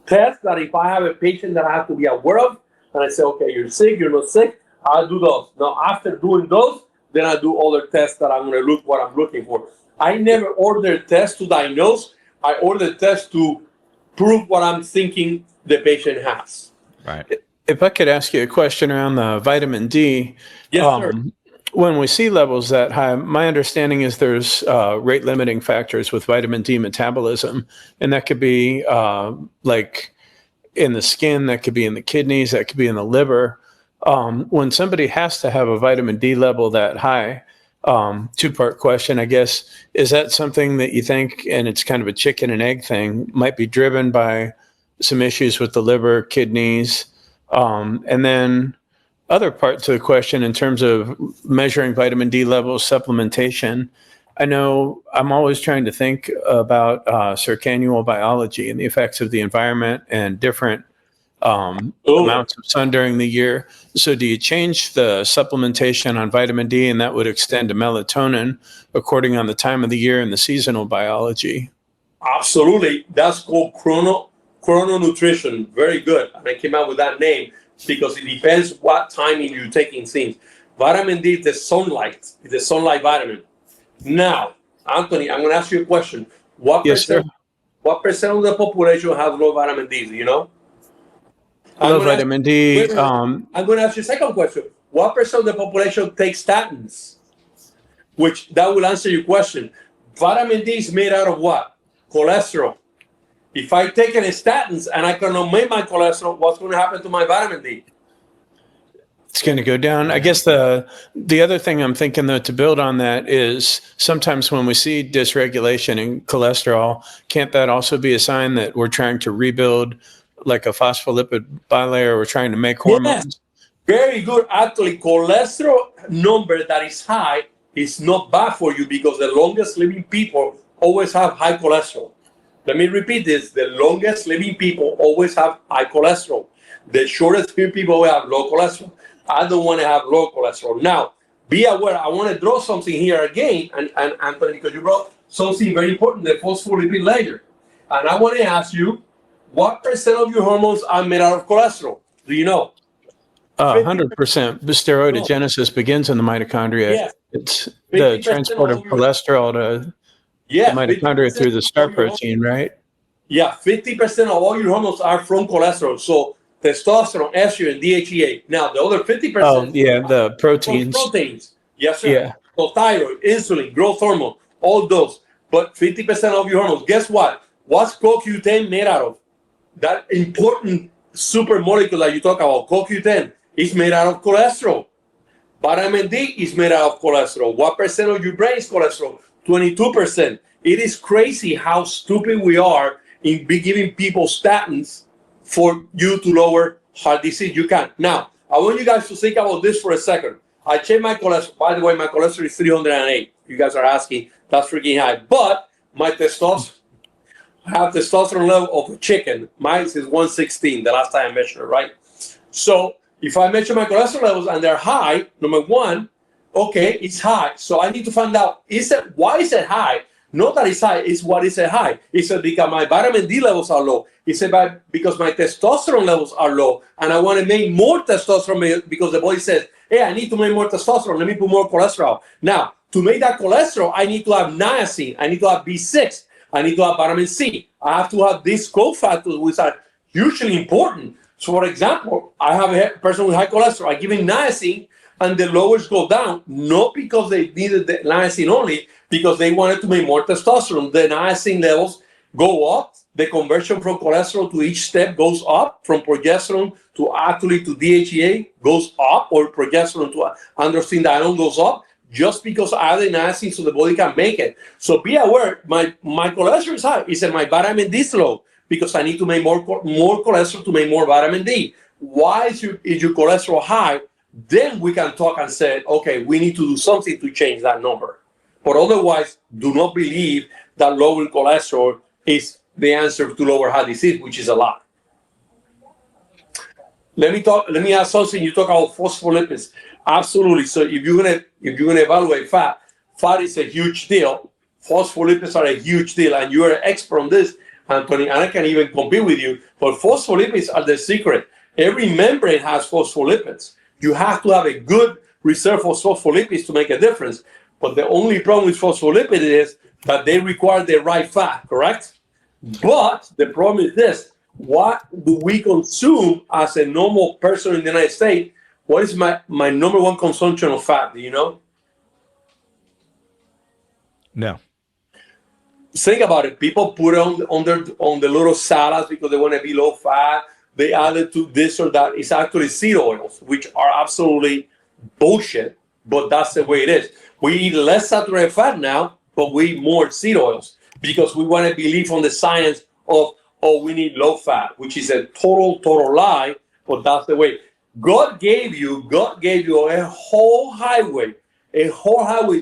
tests that if I have a patient that I have to be aware of, and I say, okay, you're sick, you're not sick, I'll do those. Now, after doing those, then I do other tests that I'm going to look what I'm looking for. I never order tests to diagnose. I order tests to prove what I'm thinking the patient has. Right. If I could ask you a question around the vitamin D. Yes, sir. when we see levels that high, my understanding is there's rate limiting factors with vitamin D metabolism, and that could be like in the skin, that could be in the kidneys, that could be in the liver. When somebody has to have a vitamin D level that high, two-part question, I guess, is that something that you think, and it's kind of a chicken and egg thing, might be driven by some issues with the liver, kidneys, and then other part to the question in terms of measuring vitamin D levels, supplementation. I know I'm always trying to think about circannual biology and the effects of the environment and different amounts of sun during the year. So do you change the supplementation on vitamin D and that would extend to melatonin according on the time of the year and the seasonal biology? Absolutely. That's called chrononutrition. Very good. And I came out with that name because it depends what timing you're taking things. Vitamin D is the sunlight. It's the sunlight vitamin. Now, Anthony, I'm going to ask you a question. What percent of the population has low vitamin D? Do you know? Low vitamin D. I'm going to ask you a second question. What percent of the population takes statins? Which that will answer your question. Vitamin D is made out of what? Cholesterol. If I take any statins and I cannot make my cholesterol, what's going to happen to my vitamin D? It's going to go down. I guess the other thing I'm thinking, though, to build on that is sometimes when we see dysregulation in cholesterol, can't that also be a sign that we're trying to rebuild like a phospholipid bilayer? We're trying to make hormones? Yes. Very good. Actually, cholesterol number that is high is not bad for you because the longest living people always have high cholesterol. Let me repeat this. The longest living people always have high cholesterol. The shortest living people will have low cholesterol. I don't want to have low cholesterol. Now, be aware, I want to draw something here again, and Anthony, because you brought something very important, the phospholipid layer. And I want to ask you, what percent of your hormones are made out of cholesterol? Do you know? 100%. The steroidogenesis begins in the mitochondria. Yeah. It's the transport of cholesterol to the mitochondria through the star protein, right? Yeah, 50% of all your hormones are from cholesterol. So testosterone, estrogen, DHEA. Now, the other 50%. Oh, yeah, the proteins. Proteins. Yes, sir. Yeah. So thyroid, insulin, growth hormone, all those. But 50% of your hormones. Guess what? What's CoQ10 made out of? That important super molecule that you talk about, CoQ10, is made out of cholesterol. Vitamin D is made out of cholesterol. What percent of your brain is cholesterol? 22%. It is crazy how stupid we are in giving people statins for you to lower heart disease. You can. Now, I want you guys to think about this for a second. I checked my cholesterol. By the way, my cholesterol is 308. You guys are asking, that's freaking high. But my testosterone, I have testosterone level of a chicken. Mine is 116, the last time I measured, right? So if I measure my cholesterol levels and they're high, number one, okay, it's high. So I need to find out, why is it high? Not that it's high, it's what is it high. It's because my vitamin D levels are low. It's because my testosterone levels are low, and I want to make more testosterone because the body says, hey, I need to make more testosterone. Let me put more cholesterol. Now, to make that cholesterol, I need to have niacin. I need to have B6. I need to have vitamin C. I have to have these cofactors, which are hugely important. So, for example, I have a person with high cholesterol. I give him niacin, and the lowers go down, not because they needed the niacin only, because they wanted to make more testosterone. The niacin levels go up. The conversion from cholesterol to each step goes up, from progesterone to actually to DHEA goes up, or progesterone to androstenedione goes up, just because I added niacin so the body can make it. So be aware, my cholesterol is high. It's my vitamin D is low because I need to make more cholesterol to make more vitamin D. Why is your cholesterol high? Then we can talk and say, okay, we need to do something to change that number. But otherwise, do not believe that lower cholesterol is the answer to lower heart disease, which is a lot. Let me ask something. You talk about phospholipids. Absolutely. So if you're gonna evaluate fat is a huge deal. Phospholipids are a huge deal, and you are an expert on this, Anthony, and I can even compete with you. But phospholipids are the secret. Every membrane has phospholipids. You have to have a good reserve of phospholipids to make a difference. But the only problem with phospholipids is that they require the right fat, correct? But the problem is this: what do we consume as a normal person in the United States? What is my number one consumption of fat? Do you know? No. Think about it. People put it on the little salads because they want to be low fat. They add it to this or that. It's actually seed oils, which are absolutely bullshit, but that's the way it is. We eat less saturated fat now, but we eat more seed oils because we want to believe on the science of, oh, we need low fat, which is a total lie, but that's the way. God gave you a whole highway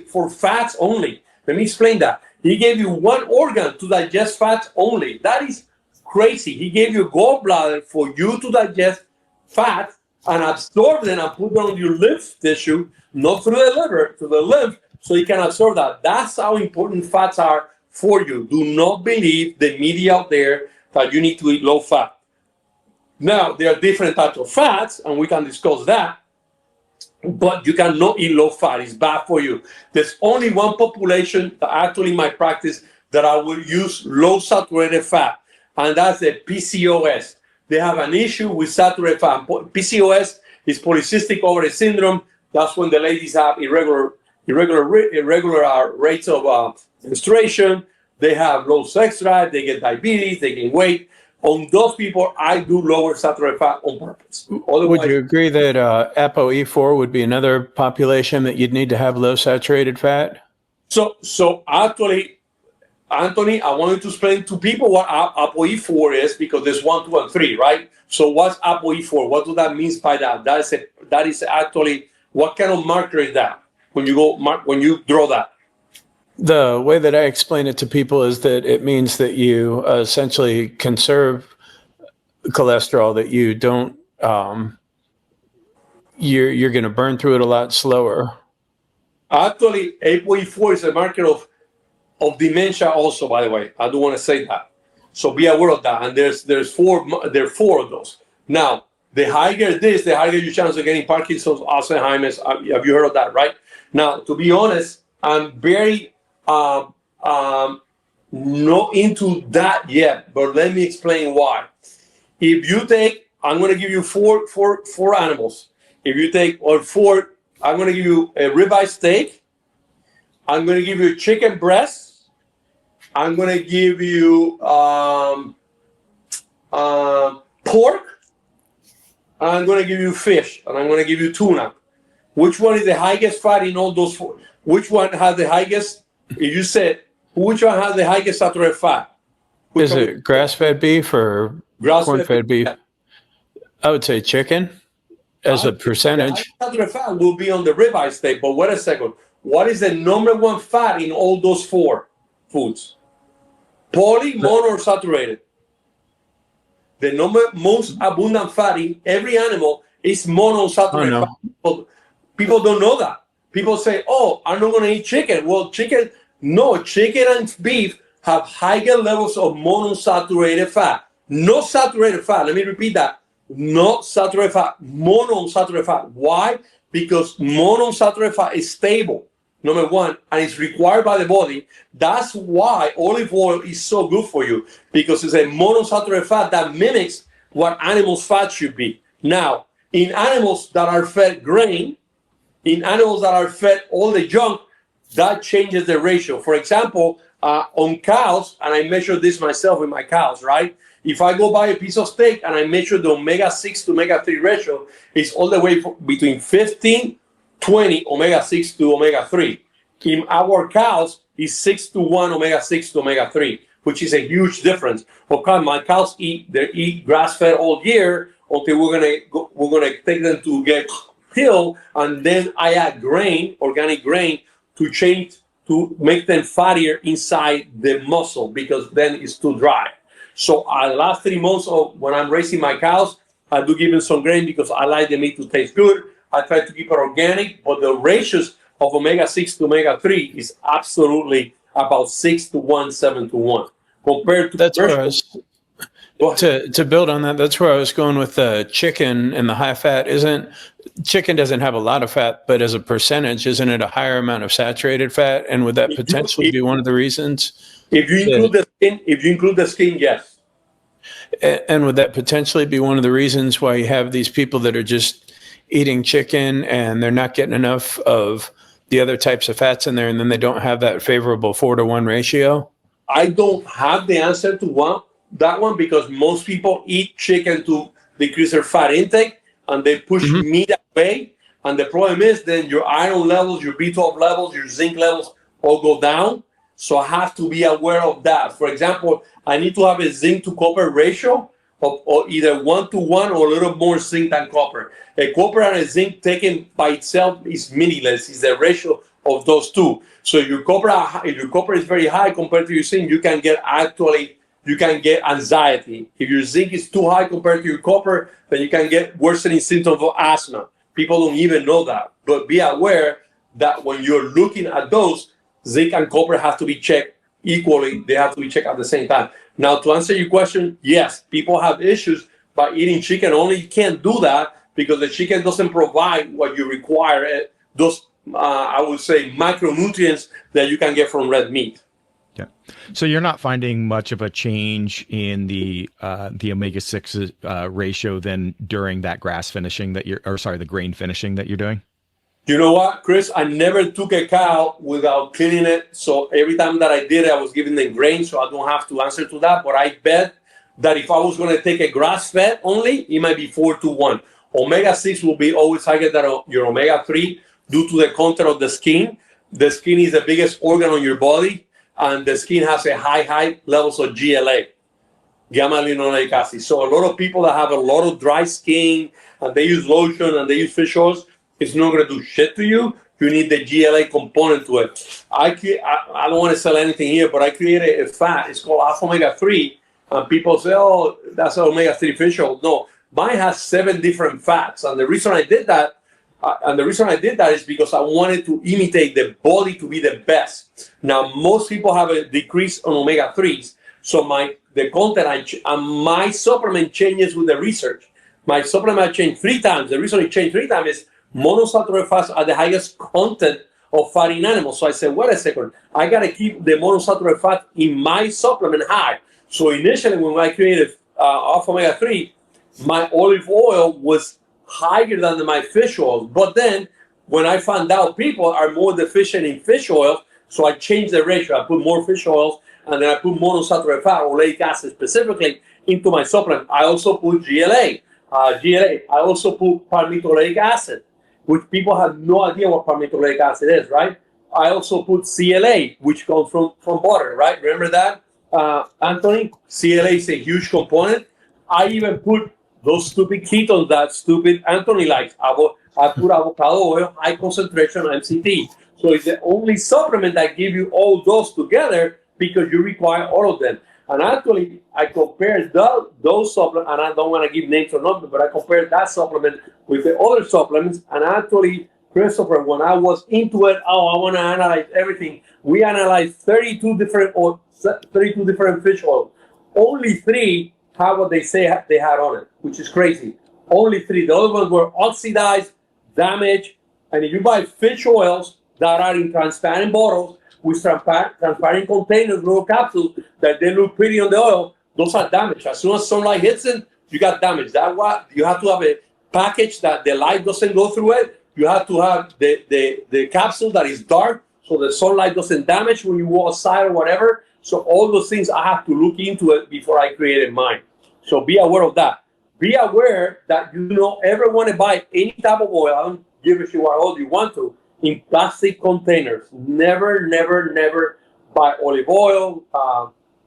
for fats only. Let me explain that. He gave you one organ to digest fats only. That is crazy. He gave you a gallbladder for you to digest fats and absorb them and put them on your lymph tissue, not through the liver, to the lymph, so you can absorb that. That's how important fats are for you. Do not believe the media out there that you need to eat low fat. Now, there are different types of fats, and we can discuss that. But you cannot eat low fat. It's bad for you. There's only one population that actually in my practice that I will use low saturated fat, and that's the PCOS. They have an issue with saturated fat. PCOS is polycystic ovary syndrome. That's when the ladies have irregular rates of menstruation. They have low sex drive. They get diabetes. They gain weight. On those people, I do lower saturated fat on purpose. Otherwise, would you agree that ApoE4 would be another population that you'd need to have low saturated fat? So actually, Anthony, I wanted to explain to people what ApoE4 is because there's 1, 2, and 3, right? So what's ApoE4? What does that mean by that? That is actually, what kind of marker is that when you draw that? The way that I explain it to people is that it means that you essentially conserve cholesterol, that you don't, you're going to burn through it a lot slower. Actually, ApoE4 is a marker of dementia also, by the way. I do want to say that. So be aware of that. And there are four of those. Now, the higher the higher your chance of getting Parkinson's, Alzheimer's. Have you heard of that, right? Now, to be honest, I'm very not into that yet, but let me explain why. If you take, I'm going to give you four animals. If you take four, I'm going to give you a ribeye steak. I'm going to give you chicken breast. I'm going to give you pork. And I'm going to give you fish. And I'm going to give you tuna. Which one is the highest fat in all those four? Which one has the highest? If you said, which one has the highest saturated fat? Is it grass-fed beef or corn-fed beef? Yeah. I would say chicken as a percentage. The saturated fat will be on the ribeye steak, but wait a second. What is the number one fat in all those four foods? Poly, mono, or saturated? The most abundant fat in every animal is monounsaturated fat. People don't know that. People say, oh, I'm not going to eat chicken. Well, chicken and beef have higher levels of monounsaturated fat. Not saturated fat. Let me repeat that. Not saturated fat, monounsaturated fat. Why? Because monounsaturated fat is stable, number one, and it's required by the body. That's why olive oil is so good for you, because it's a monounsaturated fat that mimics what animals' fat should be. Now, in animals that are fed grain, in animals that are fed all the junk, that changes the ratio. For example, on cows, and I measure this myself with my cows, right? If I go buy a piece of steak and I measure the omega-6 to omega-3 ratio, it's all the way between 15, 20 omega-6 to omega-3. In our cows, it's 6-1 omega-6 to omega-3, which is a huge difference. Okay, my cows eat grass-fed all year until we're gonna take them to get killed, and then I add grain, organic grain, to make them fattier inside the muscle, because then it's too dry. So the last 3 months of when I'm raising my cows, I do give them some grain because I like the meat to taste good. I try to keep it organic, but the ratios of omega-6 to omega-3 is absolutely about 6-1, 7-1. Compared to that's where I was, to build on that, that's where I was going with the chicken and the high fat. Chicken doesn't have a lot of fat, but as a percentage, isn't it a higher amount of saturated fat? And would that potentially be one of the reasons? If you include the skin, yes. And would that potentially be one of the reasons why you have these people that are just eating chicken and they're not getting enough of the other types of fats in there, and then they don't have that favorable 4-to-1 ratio? I don't have the answer to that one because most people eat chicken to decrease their fat intake, and they push meat away. And the problem is then your iron levels, your B12 levels, your zinc levels all go down. So I have to be aware of that. For example, I need to have a zinc to copper ratio of either 1-to-1 or a little more zinc than copper. A copper and a zinc taken by itself is meaningless. It's the ratio of those two. So if your copper is very high compared to your zinc, you can get anxiety. If your zinc is too high compared to your copper, then you can get worsening symptoms of asthma. People don't even know that. But be aware that when you're looking at those, zinc and copper have to be checked equally. They have to be checked at the same time. Now, to answer your question, yes, people have issues by eating chicken. Only you can't do that because the chicken doesn't provide what you require. Those, I would say, macronutrients that you can get from red meat. Yeah. So you're not finding much of a change in the omega-6 ratio then during that grass finishing that the grain finishing that you're doing? You know what, Chris? I never took a cow without cleaning it. So every time that I did it, I was giving them grain, so I don't have to answer to that. But I bet that if I was going to take a grass-fed only, it might be 4-to-1. Omega-6 will be always higher than your omega-3 due to the content of the skin. The skin is the biggest organ on your body, and the skin has a high levels of GLA, gamma-linolenic acid. So a lot of people that have a lot of dry skin, and they use lotion and they use fish oils, it's not going to do shit to you. You need the GLA component to it. I don't want to sell anything here, but I created a fat. It's called alpha omega-3. And people say, oh, that's an omega-3 fish oil. No, mine has 7 different fats. And the reason I did that, is because I wanted to imitate the body to be the best. Now, most people have a decrease on omega-3s. So the content my supplement changes with the research. My supplement changed 3 times. The reason it changed 3 times is monosaturated fats are the highest content of fat in animals. So I said, wait a second, I got to keep the monosaturated fat in my supplement high. So initially, when I created alpha omega-3, my olive oil was higher than my fish oil. But then when I found out people are more deficient in fish oil, so I changed the ratio. I put more fish oils, and then I put monosaturated fat, oleic acid specifically, into my supplement. I also put GLA. I also put palmitoleic acid, which people have no idea what palmitoleic acid is, right? I also put CLA, which comes from butter, right? Remember that, Anthony? CLA is a huge component. I even put those stupid ketones that stupid Anthony likes. I put avocado oil, high concentration, MCT. So it's the only supplement that gives you all those together because you require all of them. And actually, I compared those supplements, and I don't want to give names or numbers, but I compared that supplement with the other supplements. And actually, Christopher, when I was into it, I want to analyze everything. We analyzed 32 different fish oils. Only 3 have what they say they had on it, which is crazy. Only 3. The other ones were oxidized, damaged. And if you buy fish oils that are in transparent bottles, with transparent containers, little capsules, that they look pretty on the oil, those are damaged. As soon as sunlight hits them, you got damage. That's why you have to have a package that the light doesn't go through it. You have to have the capsule that is dark so the sunlight doesn't damage when you go outside or whatever. So all those things, I have to look into it before I created mine. So be aware of that. Be aware that you don't ever want to buy any type of oil. I don't give a shit what oil you want to, in plastic containers. Never buy olive oil,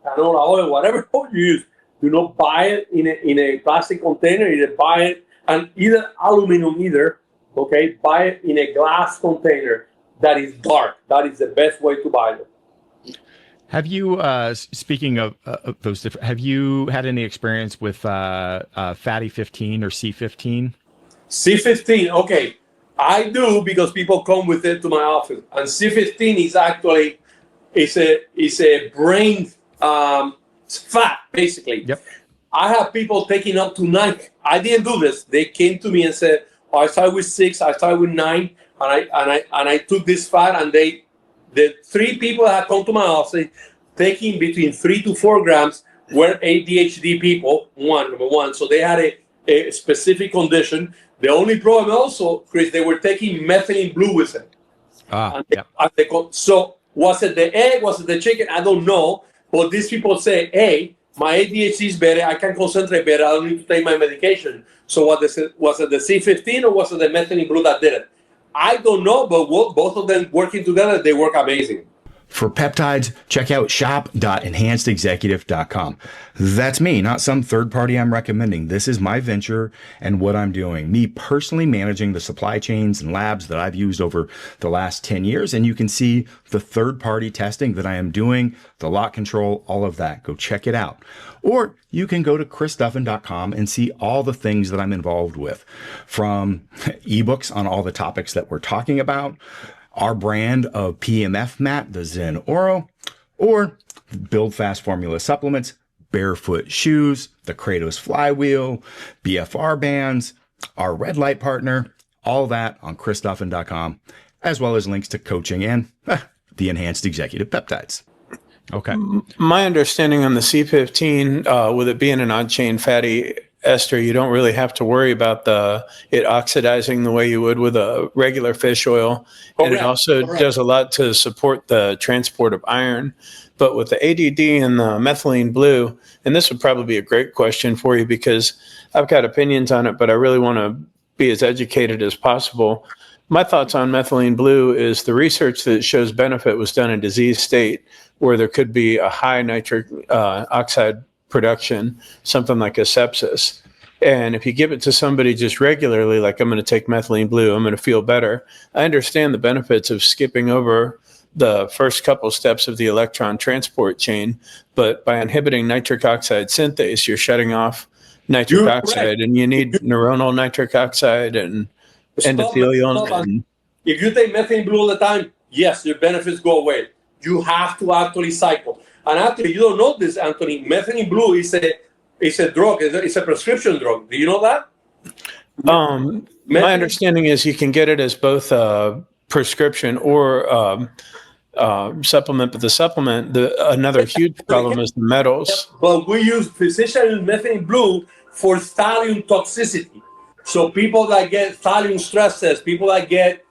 canola oil, whatever oil you use. Do not buy it in a plastic container. Either buy it, and either aluminum okay? Buy it in a glass container that is dark. That is the best way to buy it. Have you, speaking of those different, have you had any experience with fatty 15 or C15? C15, okay. I do, because people come with it to my office. And C15 is actually is a brain fat, basically. Yep. I have people taking up to 9. I didn't do this. They came to me and said, oh, I started with 6, I started with 9, and I took this fat, and the 3 people that have come to my office taking between 3 to 4 grams were ADHD people, number one. So they had a specific condition. The only problem also, Chris, they were taking methylene blue with it. So was it the egg? Was it the chicken? I don't know. But these people say, hey, my ADHD is better. I can concentrate better. I don't need to take my medication. So was it the C15 or was it the methylene blue that did it? I don't know, but both of them working together, they work amazing. For peptides, check out shop.enhancedexecutive.com. That's me, not some third party I'm recommending. This is my venture and what I'm doing. Me personally managing the supply chains and labs that I've used over the last 10 years. And you can see the third party testing that I am doing, the lot control, all of that. Go check it out. Or you can go to chrisduffin.com and see all the things that I'm involved with, from ebooks on all the topics that we're talking about, our brand of PMF mat, the Zen Oro, or Build Fast Formula supplements, barefoot shoes, the Kratos flywheel, BFR bands, our red light partner, all that on chrisduffin.com, as well as links to coaching and the enhanced executive peptides. Okay. My understanding on the C15, with it being an on-chain fatty ester, you don't really have to worry about it oxidizing the way you would with a regular fish oil. And it also does a lot to support the transport of iron. But with the ADD and the methylene blue, and this would probably be a great question for you because I've got opinions on it, but I really want to be as educated as possible. My thoughts on methylene blue is the research that shows benefit was done in disease state where there could be a high nitric oxide production, something like a sepsis. And if you give it to somebody just regularly, like I'm going to take methylene blue, I'm going to feel better. I understand the benefits of skipping over the first couple steps of the electron transport chain, but by inhibiting nitric oxide synthase, you're shutting off nitric oxide, and you need neuronal nitric oxide and endothelial. If you take methylene blue all the time, yes, your benefits go away. You have to actually cycle. And actually, you don't know this, Anthony. Methylene blue is a drug. It's a prescription drug. Do you know that? My understanding is you can get it as both a prescription or supplement. But the supplement, another huge problem is the metals. But we use physician methylene blue for thallium toxicity. So people that get thallium stress tests, people that get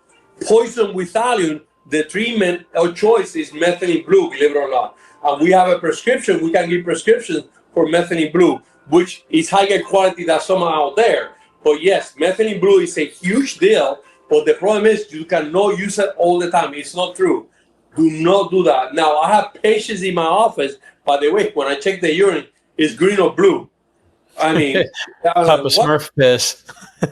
poison with thallium, the treatment or choice is methylene blue, believe it or not. And we have a prescription. We can give prescriptions for methylene blue, which is higher quality than some out there. But yes, methylene blue is a huge deal. But the problem is you cannot use it all the time. It's not true. Do not do that. Now, I have patients in my office. By the way, when I check the urine, it's green or blue. I mean, Papa Smurf piss.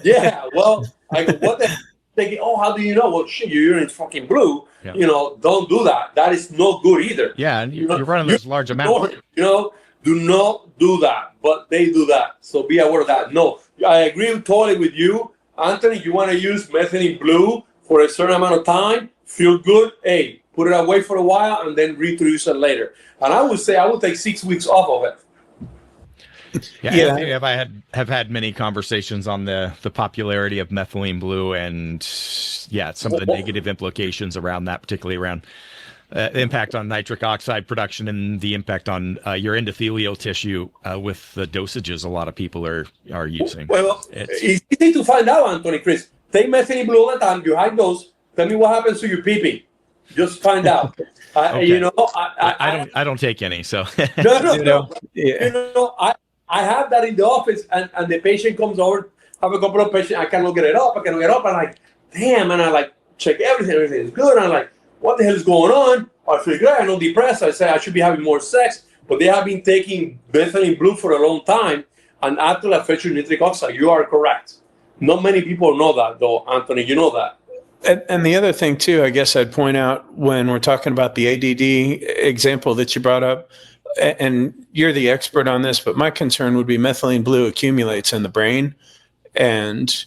Yeah, well, what the thinking, oh, how do you know? Well, shit, your urine is fucking blue. Yeah. Don't do that. That is not good either. Yeah, and you're running those large amounts. Do not do that. But they do that. So be aware of that. No, I agree totally with you. Anthony, you want to use methylene blue for a certain amount of time, feel good, hey, put it away for a while and then reintroduce it later. And I would say I would take 6 weeks off of it. Yeah, I have had many conversations on the popularity of methylene blue and some of the negative implications around that, particularly around the impact on nitric oxide production and the impact on your endothelial tissue with the dosages a lot of people are using. Well, it's easy to find out, Anthony, Chris. Take methylene blue all the time. You high dose. Tell me what happens to your pee-pee. Just find out. Okay. I don't take any. So no. I have that in the office, and the patient comes over. I have a couple of patients. I cannot get it up. I'm like, damn, and I check everything. Everything is good. I'm like, what the hell is going on? I feel great. I'm not depressed. I say I should be having more sex, but they have been taking methylene blue for a long time, and actually affects your nitric oxide. You are correct. Not many people know that, though, Anthony. You know that. And the other thing, too, I guess I'd point out when we're talking about the ADD example that you brought up, and you're the expert on this, but my concern would be methylene blue accumulates in the brain. And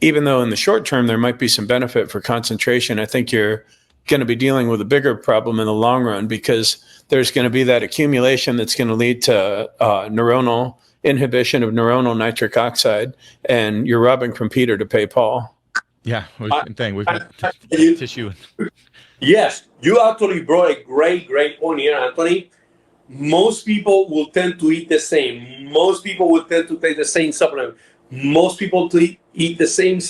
even though in the short term there might be some benefit for concentration, I think you're going to be dealing with a bigger problem in the long run because there's going to be that accumulation that's going to lead to neuronal inhibition of neuronal nitric oxide. And you're robbing from Peter to pay Paul. Yeah, we've got tissue. Yes, you actually brought a great point here, Anthony. Most people will tend to eat the same. Most people will tend to take the same supplement. Most people eat the same.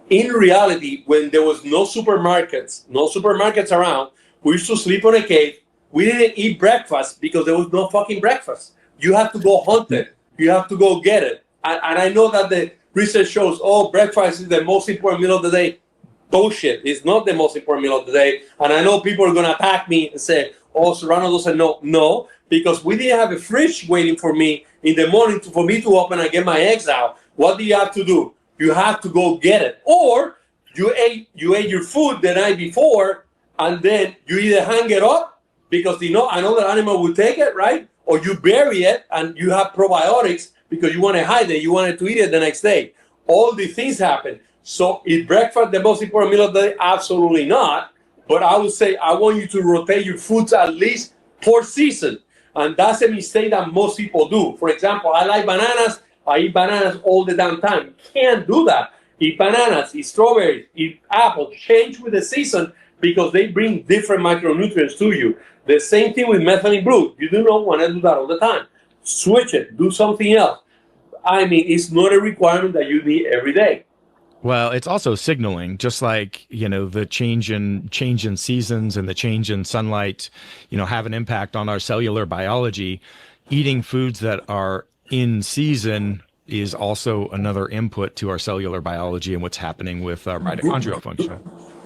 in reality, when there was no supermarkets around, we used to sleep on a cave. We didn't eat breakfast because there was no fucking breakfast. You have to go hunt it. You have to go get it. And I know that the research shows, breakfast is the most important meal of the day. Bullshit. It's not the most important meal of the day. And I know people are going to attack me and say, Serrano doesn't know. No, because we didn't have a fridge waiting for me in the morning for me to open and get my eggs out. What do you have to do? You have to go get it. Or you ate your food the night before, and then you either hang it up because another animal will take it, right? Or you bury it and you have probiotics because you want to hide it. You wanted to eat it the next day. All these things happen. So is breakfast the most important meal of the day? Absolutely not. But I would say I want you to rotate your foods at least per season. And that's a mistake that most people do. For example, I like bananas. I eat bananas all the damn time. You can't do that. Eat bananas, eat strawberries, eat apples. Change with the season because they bring different micronutrients to you. The same thing with methylene blue. You do not want to do that all the time. Switch it. Do something else. I mean, it's not a requirement that you need every day. Well, it's also signaling, just like, the change in seasons and the change in sunlight, have an impact on our cellular biology. Eating foods that are in season is also another input to our cellular biology and what's happening with our mitochondrial function.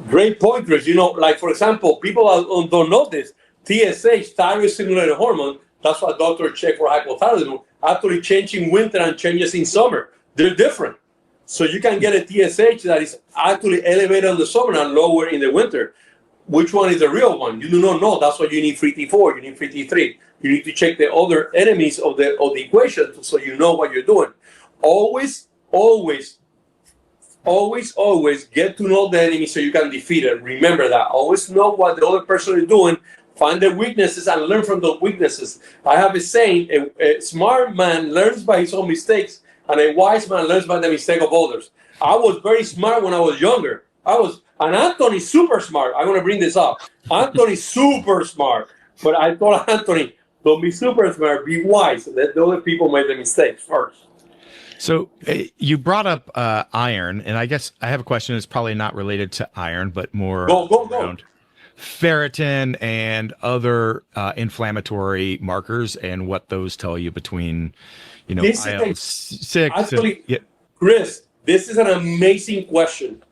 Great point, Chris. Like, for example, people don't know this. TSH, thyroid stimulating hormone, that's what doctors check for hypothyroidism, actually changing winter and changes in summer. They're different. So you can get a TSH that is actually elevated in the summer and lower in the winter. Which one is the real one? You do not know. That's why you need free T4, you need free T3. You need to check the other enemies of the equation so you know what you're doing. Always get to know the enemy so you can defeat it. Remember that. Always know what the other person is doing. Find their weaknesses and learn from those weaknesses. I have a saying, a smart man learns by his own mistakes, and a wise man learns by the mistake of others. I was very smart when I was younger. And Anthony's super smart. I'm going to bring this up. Anthony's super smart. But I told Anthony, don't be super smart, be wise. Let the other people make the mistakes first. So you brought up iron, and I guess I have a question that's probably not related to iron, but more around ferritin and other inflammatory markers and what those tell you between, IL-6. Actually, Chris, this is an amazing question.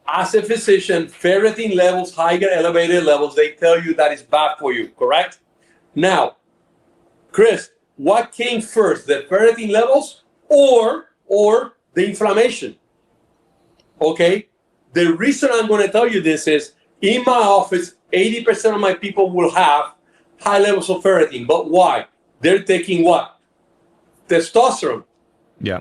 As a physician, ferritin levels, higher elevated levels, they tell you that is bad for you, correct? Now, Chris, what came first, the ferritin levels or the inflammation? Okay, the reason I'm going to tell you this is, in my office, 80% of my people will have high levels of ferritin. But why? They're taking what? Testosterone. Yeah.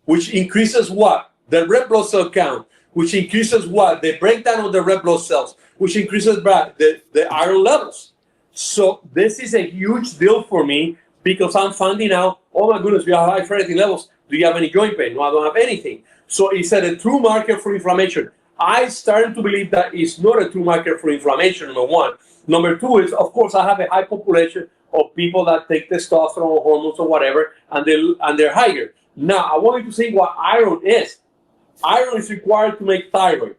Which increases what? The red blood cell count. Which increases what? The breakdown of the red blood cells. Which increases the iron levels. So this is a huge deal for me because I'm finding out, oh my goodness, we have high ferritin levels. Do you have any joint pain? No, I don't have anything. So it's a true marker for inflammation. I started to believe that it's not a true marker for inflammation, number one. Number two is, of course, I have a high population of people that take testosterone or hormones or whatever, and they're higher. Now, I want you to see what iron is. Iron is required to make thyroid.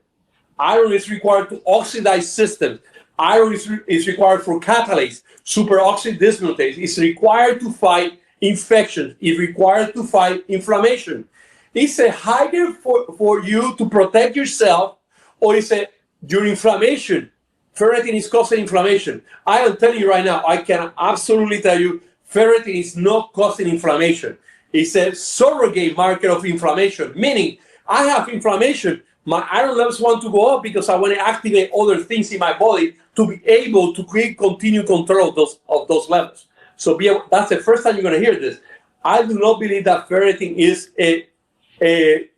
Iron is required to oxidize systems. Iron is required for catalase, superoxide dismutase. It's required to fight infections. It's required to fight inflammation. Is it higher for you to protect yourself, or is it your inflammation? Ferritin is causing inflammation. I am telling you right now, I can absolutely tell you, ferritin is not causing inflammation. It's a surrogate marker of inflammation, meaning I have inflammation. My iron levels want to go up because I want to activate other things in my body to be able to create continued control of those levels. So that's the first time you're going to hear this. I do not believe that ferritin is a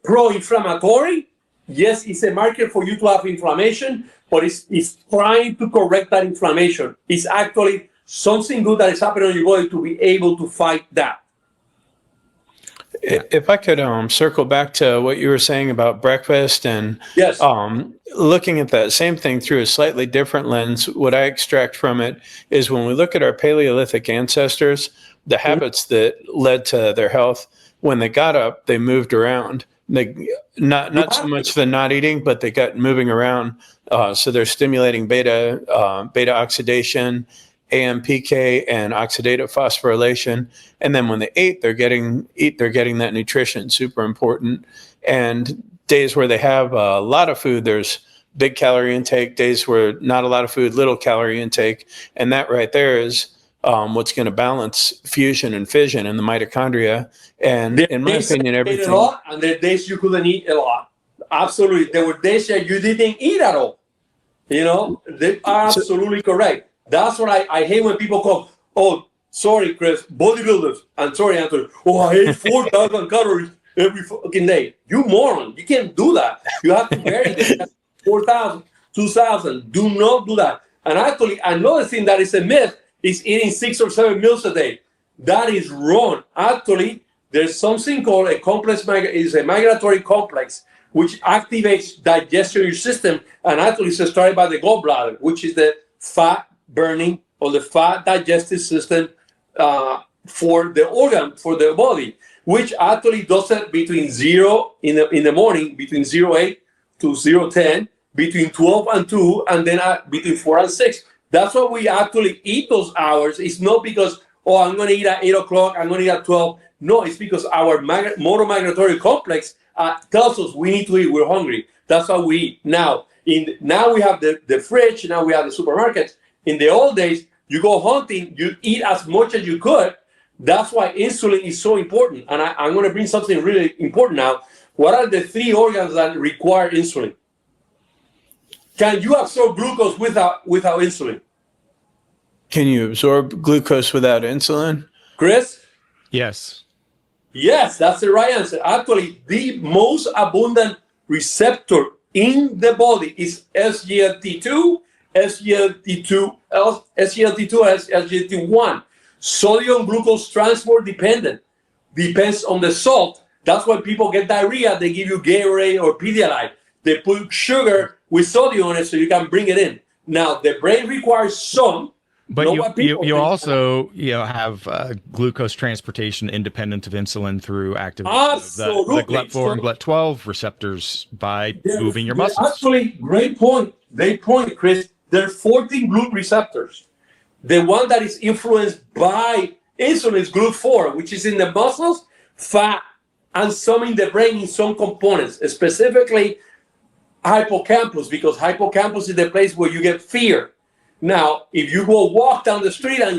pro-inflammatory. Yes, it's a marker for you to have inflammation, but it's trying to correct that inflammation. It's actually something good that is happening in your body to be able to fight that. If I could circle back to what you were saying about breakfast and yes. Looking at that same thing through a slightly different lens, what I extract from it is when we look at our Paleolithic ancestors, the habits that led to their health, when they got up, they moved around. not so much the not eating, but the gut moving around. So they're stimulating beta oxidation, AMPK, and oxidative phosphorylation. And then when they eat, they're getting that nutrition, super important. And days where they have a lot of food, there's big calorie intake. Days where not a lot of food, little calorie intake. And that right there is what's going to balance fusion and fission in the mitochondria. And in my opinion, everything. A lot, and there are days you couldn't eat a lot. Absolutely. There were days that you didn't eat at all. You know, they are absolutely correct. That's what I hate when people come, oh, sorry, Chris, bodybuilders. I'm sorry, Anthony. Oh, I ate 4,000 calories every fucking day. You moron. You can't do that. You have to vary them. 4,000, 2,000. Do not do that. And actually, another thing that is a myth is eating 6 or 7 meals a day. That is wrong. Actually, there's something called a complex, is a migratory complex, which activates digestion in your system, and actually it's started by the gallbladder, which is the fat burning or the fat digestive system for the organ, for the body, which actually does it between 0 in the morning, between 0:08 to 0:10, between 12 and 2, and then between 4 and 6. That's why we actually eat those hours. It's not because, oh, I'm going to eat at 8 o'clock, I'm going to eat at 12. No, it's because our motor migratory complex tells us we need to eat, we're hungry. That's how we eat. Now we have the fridge, now we have the supermarkets. In the old days, you go hunting, you eat as much as you could. That's why insulin is so important. And I'm going to bring something really important now. What are the 3 organs that require insulin? Can you absorb glucose without insulin? Can you absorb glucose without insulin? Chris? Yes. Yes, that's the right answer. Actually, the most abundant receptor in the body is SGLT2, SGLT1. Sodium glucose transport dependent. Depends on the salt. That's why people get diarrhea. They give you Gatorade or Pedialyte. They put sugar with sodium on it so you can bring it in. Now, the brain requires some. But you also have glucose transportation independent of insulin through activation of the GLUT4 and GLUT12 receptors by moving your muscles. Actually, great point. Great point, Chris. There are 14 GLUT receptors. The one that is influenced by insulin is GLUT4, which is in the muscles, fat, and some in the brain in some components, specifically hippocampus, because hippocampus is the place where you get fear. Now, if you go walk down the street and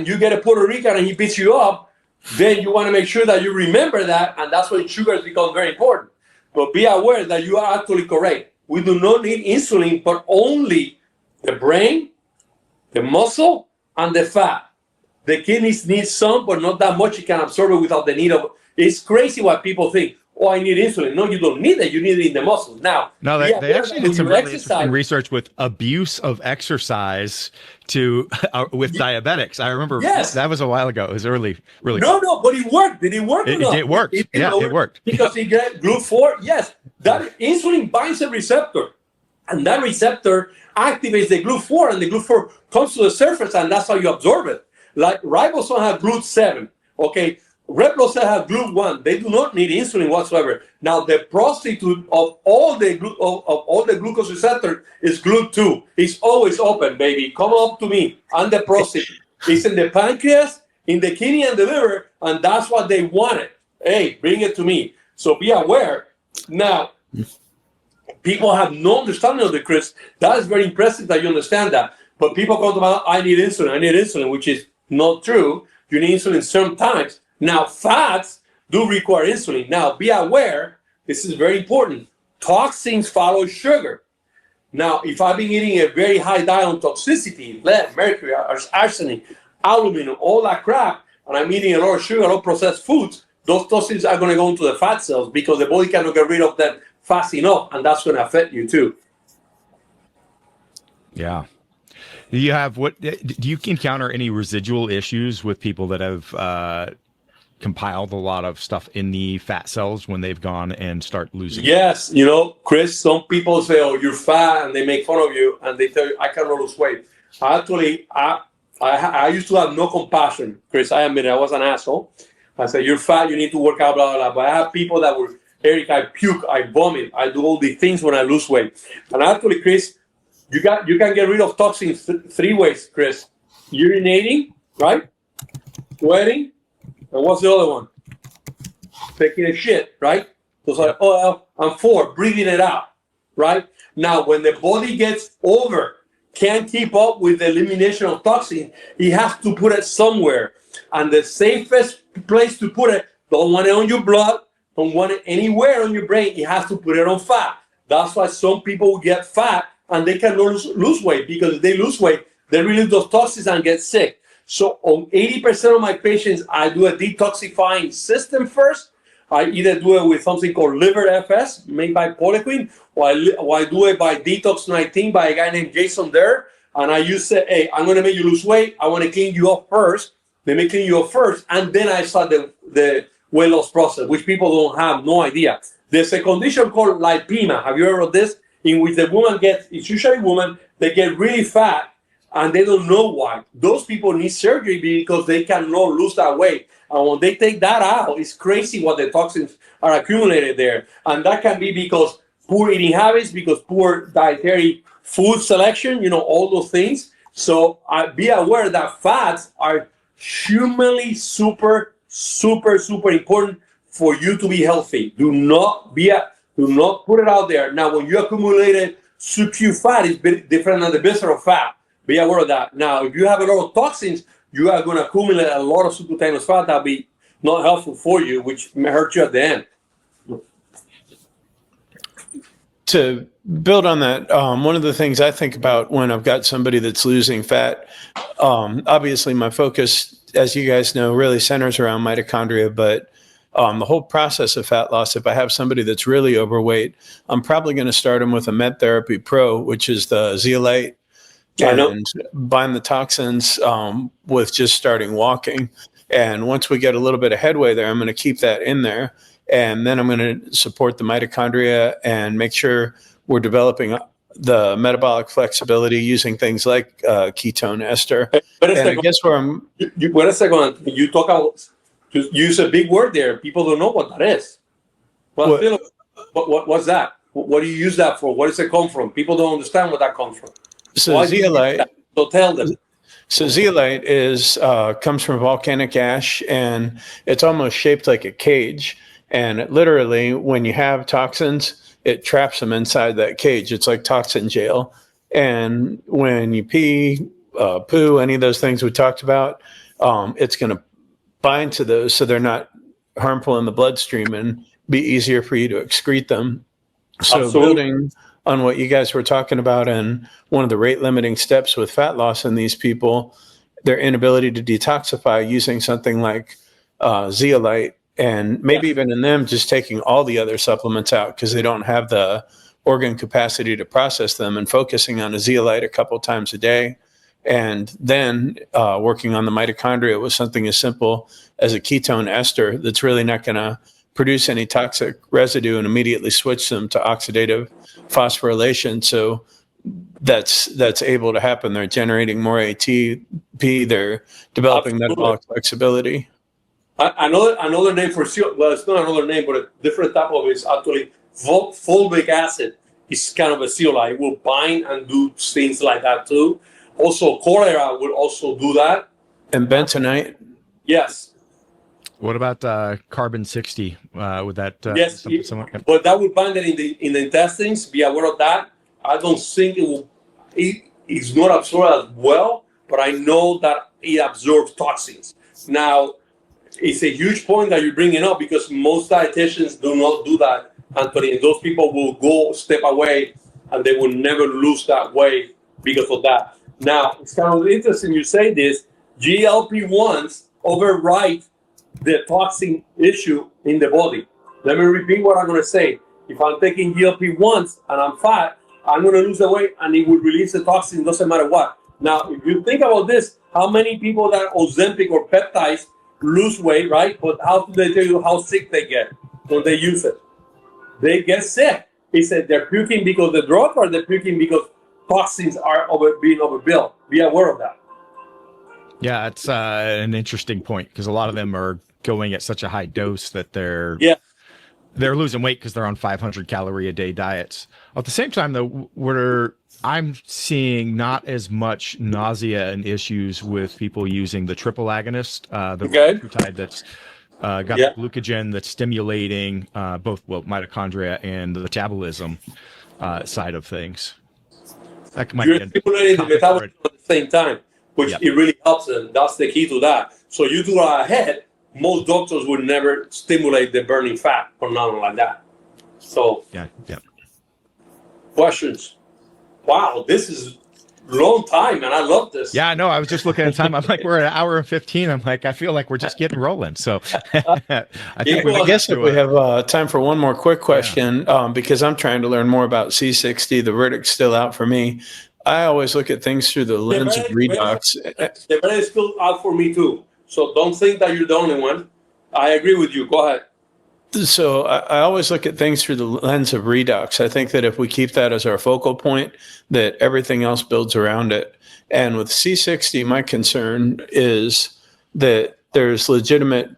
you get a Puerto Rican and he beats you up, then you want to make sure that you remember that, and that's when sugars become very important. But be aware that you are actually correct. We do not need insulin, but only the brain, the muscle, and the fat. The kidneys need some, but not that much. You can absorb it without the need of. It's crazy what people think. Oh, I need insulin. No, you don't need it. You need it in the muscles. Now, they actually did some really interesting research with abuse of exercise with diabetics. I remember that was a while ago. It was really. No, but it worked. Did it work? It worked. It worked. Because you get GLUT4. Yes, that insulin binds a receptor, and that receptor activates the GLUT4, and the GLUT4 comes to the surface, and that's how you absorb it. Like ribosome have GLUT7. Okay. Red blood cells have GLUT1. They do not need insulin whatsoever. Now, the prostitute of all the glucose receptors is GLUT2. It's always open, baby. Come up to me. I'm the prostitute. It's in the pancreas, in the kidney, and the liver, and that's what they wanted. Hey, bring it to me. So be aware. Now, people have no understanding of the Chris. That is very impressive that you understand that. But people come to me, I need insulin, which is not true. You need insulin sometimes. Now, fats do require insulin. Now, be aware, this is very important. Toxins follow sugar. Now, if I've been eating a very high diet on toxicity, lead, mercury, arsenic, aluminum, all that crap, and I'm eating a lot of sugar, a lot of processed foods, those toxins are going to go into the fat cells because the body cannot get rid of them fast enough, and that's going to affect you too. Yeah. Do you encounter any residual issues with people that have compiled a lot of stuff in the fat cells when they've gone and start losing? Yes, Chris, some people say, oh, you're fat, and they make fun of you, and they tell you, I cannot lose weight. Actually, I used to have no compassion, Chris. I admit it, I was an asshole. I said, you're fat, you need to work out, blah, blah, blah. But I have people that were Eric, I puke, I vomit, I do all these things when I lose weight. And actually, Chris, you can get rid of toxins three ways, Chris. Urinating, right? Sweating, and what's the other one? Taking a shit, right? So it's like, and four, breathing it out, right? Now, when the body gets can't keep up with the elimination of toxins, it has to put it somewhere. And the safest place to put it, don't want it on your blood, don't want it anywhere on your brain, it has to put it on fat. That's why some people get fat and they cannot lose weight, because if they lose weight, they release those toxins and get sick. So on 80% of my patients, I do a detoxifying system first. I either do it with something called Liver FS, made by Poliquin, or I do it by Detox 19 by a guy named Jason Durr. And I say, hey, I'm going to make you lose weight. I want to clean you up first. Let me clean you up first. And then I start the weight loss process, which people don't have no idea. There's a condition called lipema. Have you heard of this? In which the woman it's usually women, they get really fat and they don't know why. Those people need surgery because they cannot lose that weight. And when they take that out, it's crazy what the toxins are accumulated there. And that can be because poor eating habits, because poor dietary food selection, all those things. So be aware that fats are humanly super, super, super important for you to be healthy. Do not put it out there. Now, when you accumulated subcu fat, it's different than the visceral fat. Be aware of that. Now, if you have a lot of toxins, you are going to accumulate a lot of subcutaneous fat that will be not helpful for you, which may hurt you at the end. To build on that, one of the things I think about when I've got somebody that's losing fat, obviously my focus, as you guys know, really centers around mitochondria, but the whole process of fat loss, if I have somebody that's really overweight, I'm probably going to start them with a Met Therapy Pro, which is the zeolite, and bind the toxins with just starting walking. And once we get a little bit of headway there, I'm going to keep that in there. And then I'm going to support the mitochondria and make sure we're developing the metabolic flexibility using things like ketone ester. But and I guess where I'm... Wait a second. You talk about... You use a big word there. People don't know what that is. What's that? What do you use that for? Where does it come from? People don't understand where that comes from. So zeolite. So tell them. So zeolite comes from volcanic ash, and it's almost shaped like a cage. And literally, when you have toxins, it traps them inside that cage. It's like toxin jail. And when you pee, poo, any of those things we talked about, it's going to bind to those so they're not harmful in the bloodstream and be easier for you to excrete them. So Absolutely. Building on what you guys were talking about, and one of the rate limiting steps with fat loss in these people, their inability to detoxify using something like zeolite, and maybe even in them just taking all the other supplements out because they don't have the organ capacity to process them, and focusing on a zeolite a couple times a day. And then working on the mitochondria with something as simple as a ketone ester that's really not going to produce any toxic residue and immediately switch them to oxidative phosphorylation. So that's able to happen. They're generating more ATP. They're developing metabolic flexibility. Another name for zeolite, well, it's not another name, but a different type of it is actually fulvic acid. It's kind of a zeolite. It will bind and do things like that too. Also, cholera will also do that. And bentonite? Yes. What about carbon 60? Would that yes, but that will bind it in the intestines. Be aware of that. I don't think it's not absorbed as well, but I know that it absorbs toxins. Now, it's a huge point that you're bringing up because most dietitians do not do that, Anthony. And those people will go step away and they will never lose that weight because of that. Now, it's kind of interesting you say this. GLP-1s override the toxin issue in the body. Let me repeat what I'm going to say. If I'm taking GLP-1s and I'm fat, I'm going to lose the weight and it will release the toxin, doesn't matter what. Now, if you think about this, how many people that Ozempic or peptides lose weight, right? But how do they tell you how sick they get when they use it? They get sick. He said they're puking because of the drug, or they're puking because toxins are being overbuilt. Be aware of that. Yeah, it's an interesting point because a lot of them are going at such a high dose that they're they're losing weight because they're on 500 calorie a day diets. At the same time, though, I'm seeing not as much nausea and issues with people using the triple agonist, the peptide that's got the glucogen that's stimulating both mitochondria and the metabolism side of things. That might You're stimulating the metabolism at the same time, which it really helps them. That's the key to that. So you do that ahead. Most doctors would never stimulate the burning fat or nothing like that. So questions. Wow, this is a long time, and I love this. Yeah, no, I was just looking at time. I'm like, we're at an hour and 15. I'm like, I feel like we're just getting rolling. So I guess if we have time for one more quick question, because I'm trying to learn more about C60. The verdict's still out for me. I always look at things through the lens of redox. The verdict is still out for me too. So don't think that you're the only one. I agree with you. Go ahead. So I always look at things through the lens of redox. I think that if we keep that as our focal point, that everything else builds around it. And with C60, my concern is that there's legitimate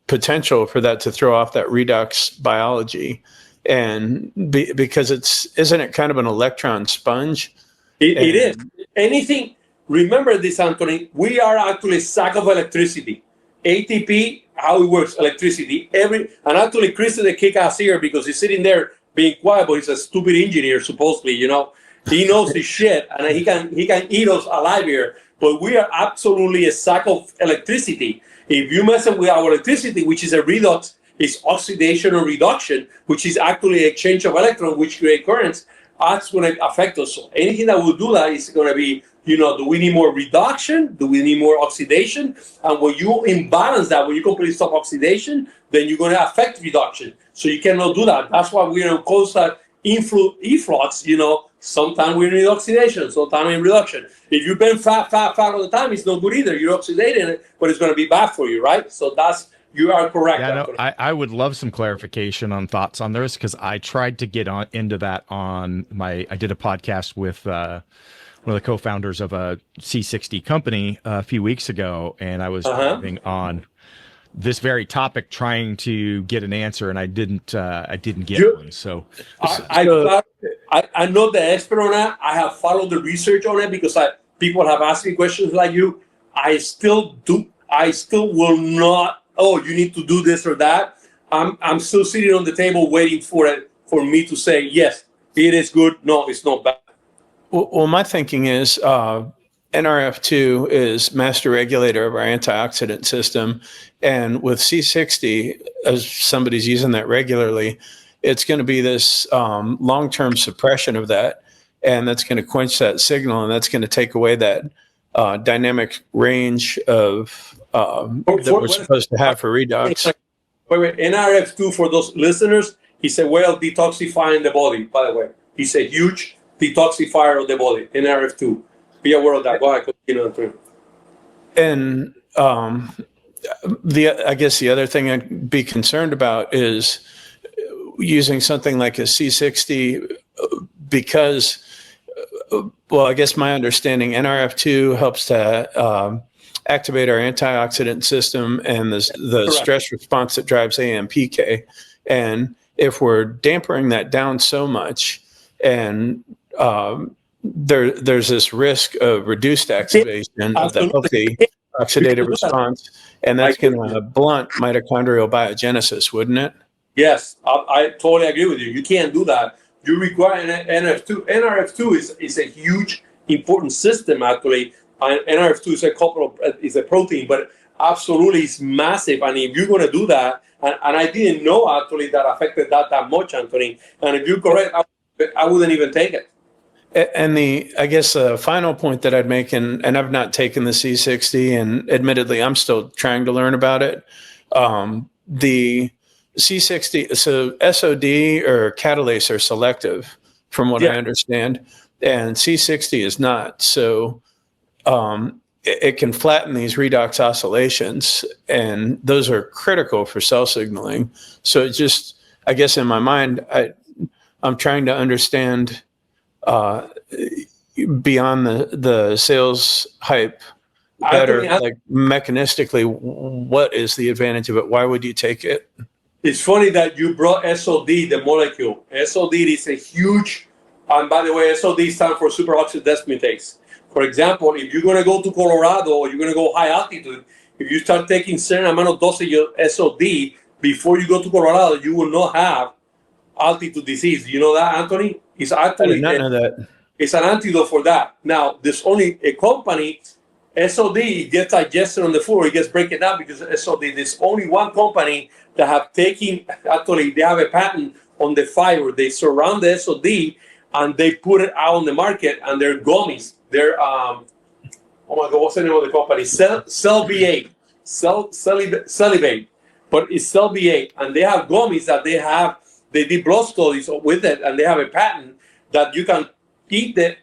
potential for that to throw off that redox biology. And because isn't it kind of an electron sponge? It is. Anything, remember this, Anthony, we are actually a sack of electricity. ATP, how it works, electricity. And actually, Chris is a kick-ass here because he's sitting there being quiet, but he's a stupid engineer, supposedly, you know. He knows his shit, and he can eat us alive here. But we are absolutely a sack of electricity. If you mess up with our electricity, which is a redox, is oxidation or reduction, which is actually exchange of electrons, which create currents, that's going to affect us. So anything that will do that is going to be, you know, do we need more reduction? Do we need more oxidation? And when you imbalance that, when you completely stop oxidation, then you're going to affect reduction. So you cannot do that. That's why we're in constant efflux, you know. Sometimes we're in oxidation, sometimes in reduction. If you burn fat all the time, it's not good either. You're oxidating it, but it's going to be bad for you, right? So you are correct. Yeah, no, I would love some clarification on thoughts on this because I tried to get into that I did a podcast with one of the co-founders of a C60 company a few weeks ago, and I was driving on this very topic trying to get an answer, and I didn't get one. So I know the expert on that. I have followed the research on it because people have asked me questions like you. I still will not. Oh, you need to do this or that. I'm still sitting on the table waiting for me to say yes, it is good. No, it's not bad. Well, my thinking is NRF2 is master regulator of our antioxidant system. And with C60, as somebody's using that regularly, it's going to be this long-term suppression of that. And that's going to quench that signal. And that's going to take away that dynamic range of that we're supposed to have for redox. Wait, NRF2, for those listeners, he's a well detoxifying the body, by the way. He's a huge detoxifier of the body, NRF2. Be aware of that. Go ahead, continue. And I guess the other thing I'd be concerned about is using something like a C60 because, well, I guess my understanding, NRF2 helps to activate our antioxidant system and the stress response that drives AMPK. And if we're dampering that down so much, and there's this risk of reduced activation of the healthy oxidative response, and that's going to blunt mitochondrial biogenesis, wouldn't it? Yes, I totally agree with you. You can't do that. You require an NRF2. NRF2 is a huge, important system, actually. NRF2 is a protein, but absolutely it's massive. And if you're going to do that, and I didn't know actually that affected that much, Anthony. And if you're correct, I wouldn't even take it. And I guess the final point that I'd make, and I've not taken the C60, and admittedly, I'm still trying to learn about it. The C60, so SOD or catalase are selective, from what I understand, and C60 is not. So it can flatten these redox oscillations, and those are critical for cell signaling. So it just, I guess in my mind, I'm trying to understand beyond the sales hype better, like mechanistically, what is the advantage of it? Why would you take it? It's funny that you brought SOD, the molecule. SOD is a huge, and by the way, SOD stands for superoxide dismutase. For example, if you're going to go to Colorado or you're going to go high altitude, if you start taking certain amount of dosage of SOD before you go to Colorado, you will not have altitude disease. You know that, Anthony? It's actually, I did not know that. It's an antidote for that. Now, there's only a company, SOD gets digested on the food, or it gets broken down because of SOD. There's only one company that have taken, actually, they have a patent on the fiber. They surround the SOD and they put it out on the market, and they're gummies. They're, oh my God, what's the name of the company? Celibate, but it's Celibate, and they have gummies that they did blood studies with it, and they have a patent that you can eat the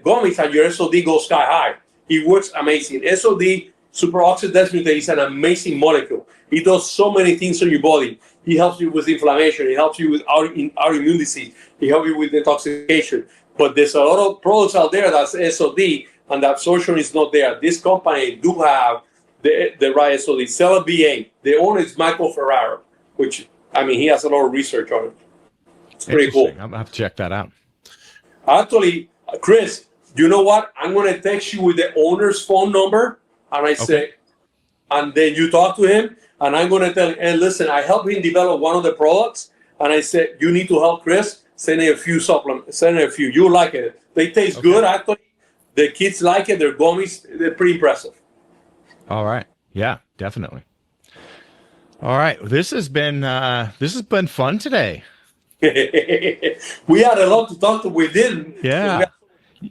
gummies and your SOD goes sky high. It works amazing. SOD, superoxide dismutase, is an amazing molecule. It does so many things on your body. It helps you with inflammation. It helps you with autoimmune disease. It helps you with detoxification. But there's a lot of products out there that's SOD, and the absorption is not there. This company do have the right SOD. Cellular, the owner is Michael Ferraro, which, I mean, he has a lot of research on it. It's pretty cool. I'm going to have to check that out. Actually, Chris, you know what? I'm going to text you with the owner's phone number, and I say, and then you talk to him, and I'm going to tell him, hey, listen, I helped him develop one of the products, and I said, you need to help Chris. Send him a few supplements. Send him a few. You like it. They taste good, actually. The kids like it. They're gummies. They're pretty impressive. All right. Yeah, definitely. All right. This has been fun today. We had a lot to talk to. We didn't. Yeah.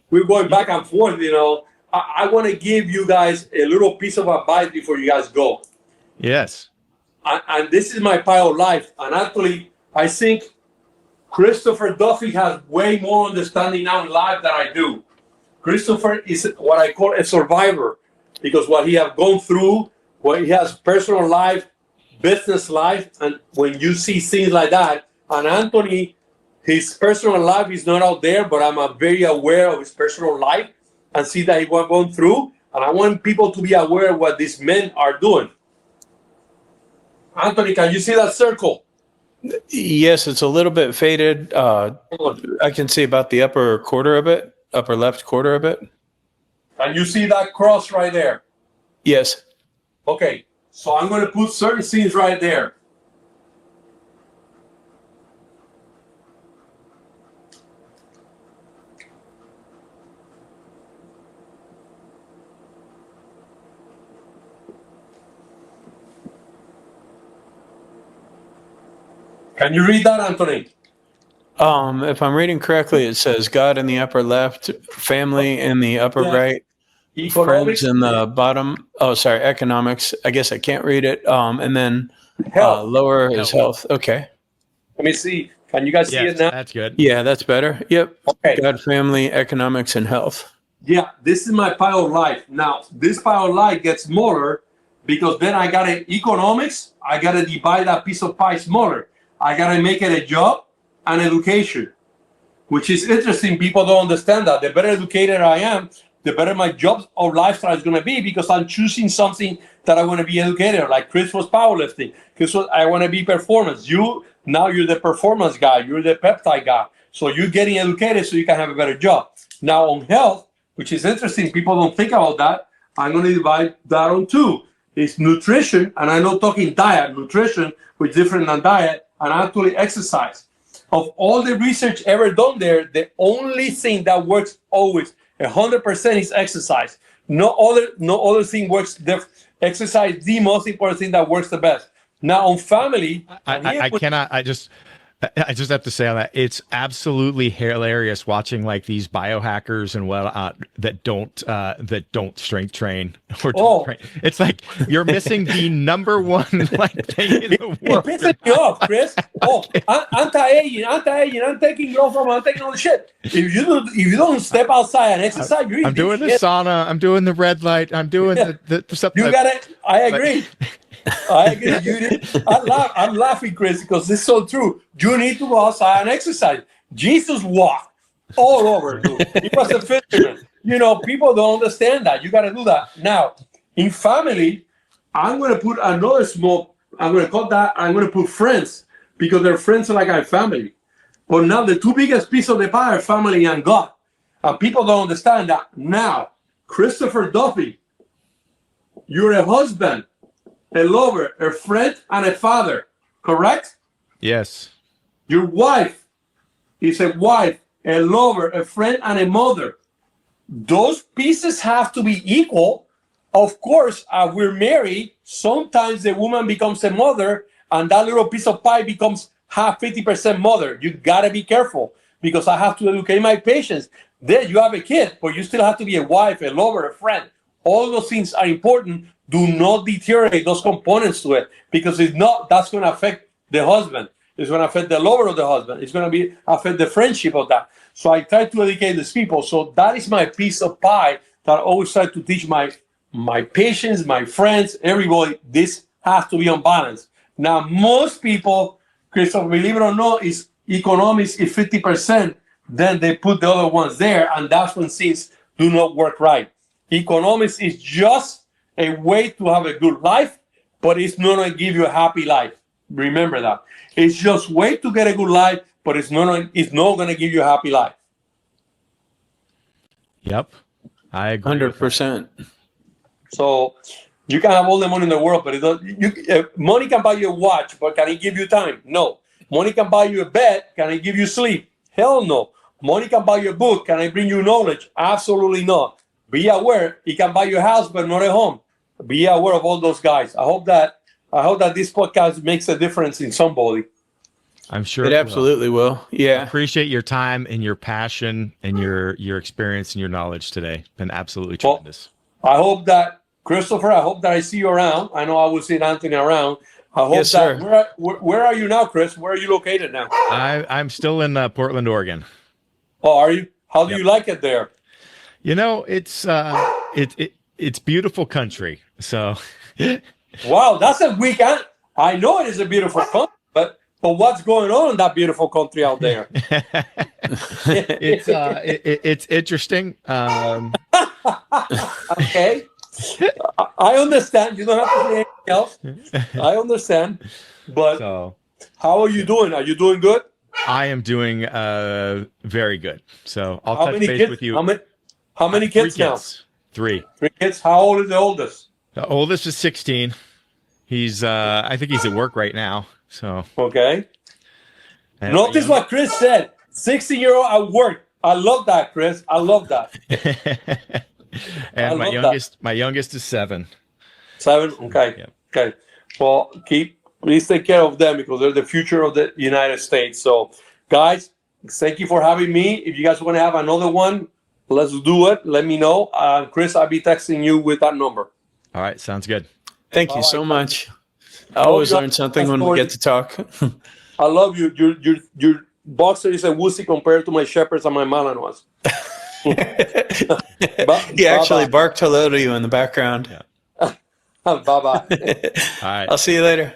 We're going back and forth, you know. I want to give you guys a little piece of advice before you guys go. Yes. And this is my pile of life. And actually, I think Christopher Duffin has way more understanding now in life than I do. Christopher is what I call a survivor, because what he has gone through, what he has personal life, business life, and when you see things like that, and Anthony, his personal life is not out there, but I'm very aware of his personal life and see that he was going through, and I want people to be aware of what these men are doing. Anthony, can you see that circle? Yes, it's a little bit faded. I can see about the upper left quarter of it. And you see that cross right there? Yes. Okay, so I'm going to put certain things right there. Can you read that, Anthony? If I'm reading correctly, it says God in the upper left, family in the upper right, Economics, friends in the bottom. Oh, sorry, economics. I guess I can't read it. And then health. Lower is health. Okay. Let me see. Can you guys see it now? That's good. Yeah, that's better. Yep. Okay. God, family, economics, and health. Yeah, this is my pile of life. Now, this pile of life gets smaller because then I got to economics. I got to divide that piece of pie smaller. I got to make it a job and education, which is interesting. People don't understand that. The better educated I am, the better my job or lifestyle is going to be, because I'm choosing something that I want to be educated. Like Chris was powerlifting. Chris was, I want to be performance. Now you're the performance guy. You're the peptide guy. So you're getting educated so you can have a better job. Now on health, which is interesting, people don't think about that. I'm going to divide that on two. It's nutrition, and I'm not talking diet. Nutrition, which is different than diet, and actually exercise. Of all the research ever done there, the only thing that works always 100% is exercise. No other thing works. Exercise, the most important thing that works the best. Now on family, I just have to say on that, it's absolutely hilarious watching like these biohackers and that don't strength train or train. It's like you're missing the number one thing in the world. It pisses me off, Chris. Anti-aging. I'm taking growth hormone. I'm taking all the shit. If you don't step outside and exercise, I'm doing the sauna. I'm doing the red light. I'm doing the stuff. You got it. I agree. I agree. I'm laughing, Chris, because this is so true. You need to go outside and exercise. Jesus walked all over, dude. He was a fisherman. You know, people don't understand that. You got to do that. Now, in family, I'm going to put another small I'm going to call that, I'm going to put friends, because they're friends like our family. But now the two biggest pieces of the pie are family and God. And people don't understand that. Now, Christopher Duffy, you're a husband, a lover, a friend, and a father, correct? Yes. Your wife is a wife, a lover, a friend, and a mother. Those pieces have to be equal. Of course, we're married. Sometimes the woman becomes a mother, and that little piece of pie becomes half 50% mother. You gotta be careful, because I have to educate my patients. Then you have a kid, but you still have to be a wife, a lover, a friend. All those things are important. Do not deteriorate those components to it, because if not, that's going to affect the husband. It's going to affect the lover of the husband. It's going to affect the friendship of that. So I try to educate these people. So that is my piece of pie that I always try to teach my patients, my friends, everybody. This has to be on balance. Now, most people, Christopher, believe it or not, is economics is 50%. Then they put the other ones there, and that's when things do not work right. Economics is just a way to have a good life, but it's not going to give you a happy life. Remember that. It's just a way to get a good life, but it's not going to give you a happy life. Yep. I agree. 100%. So you can have all the money in the world, but money can buy you a watch, but can it give you time? No. Money can buy you a bed. Can it give you sleep? Hell no. Money can buy you a book. Can it bring you knowledge? Absolutely not. Be aware. It can buy you a house, but not a home. Be aware of all those guys. I hope that this podcast makes a difference in somebody. I'm sure it absolutely will. Yeah. I appreciate your time and your passion and your experience and your knowledge today. Been absolutely tremendous. I hope that, Christopher, I see you around. I know I will see Anthony around. I hope yes, that. Sir. Where are you now, Chris? Where are you located now? I'm still in Portland, Oregon. Oh, are you? How do you like it there? You know, it's beautiful country. So, wow, that's a weekend. I know it is a beautiful country, but what's going on in that beautiful country out there? it's interesting. Okay, I understand. You don't have to say anything else. I understand, but how are you doing? Are you doing good? I am doing very good. So I'll touch base with you. How many kids now? Three. 3 kids. How old is the oldest? The oldest is 16. He's I think he's at work right now. So okay. Notice what Chris said. 16-year-old at work. I love that, Chris. I love that. And my youngest is 7. 7. Okay. Yep. Okay. Well, please take care of them, because they're the future of the United States. So, guys, thank you for having me. If you guys want to have another one, let's do it. Let me know. Chris, I'll be texting you with that number. All right. Sounds good. Thank you so much. I always learn something when we get to talk. I love you. Your boxer is a wussy compared to my shepherds and my Malinois. He actually barked hello to you in the background. Yeah. Bye-bye. All right. I'll see you later.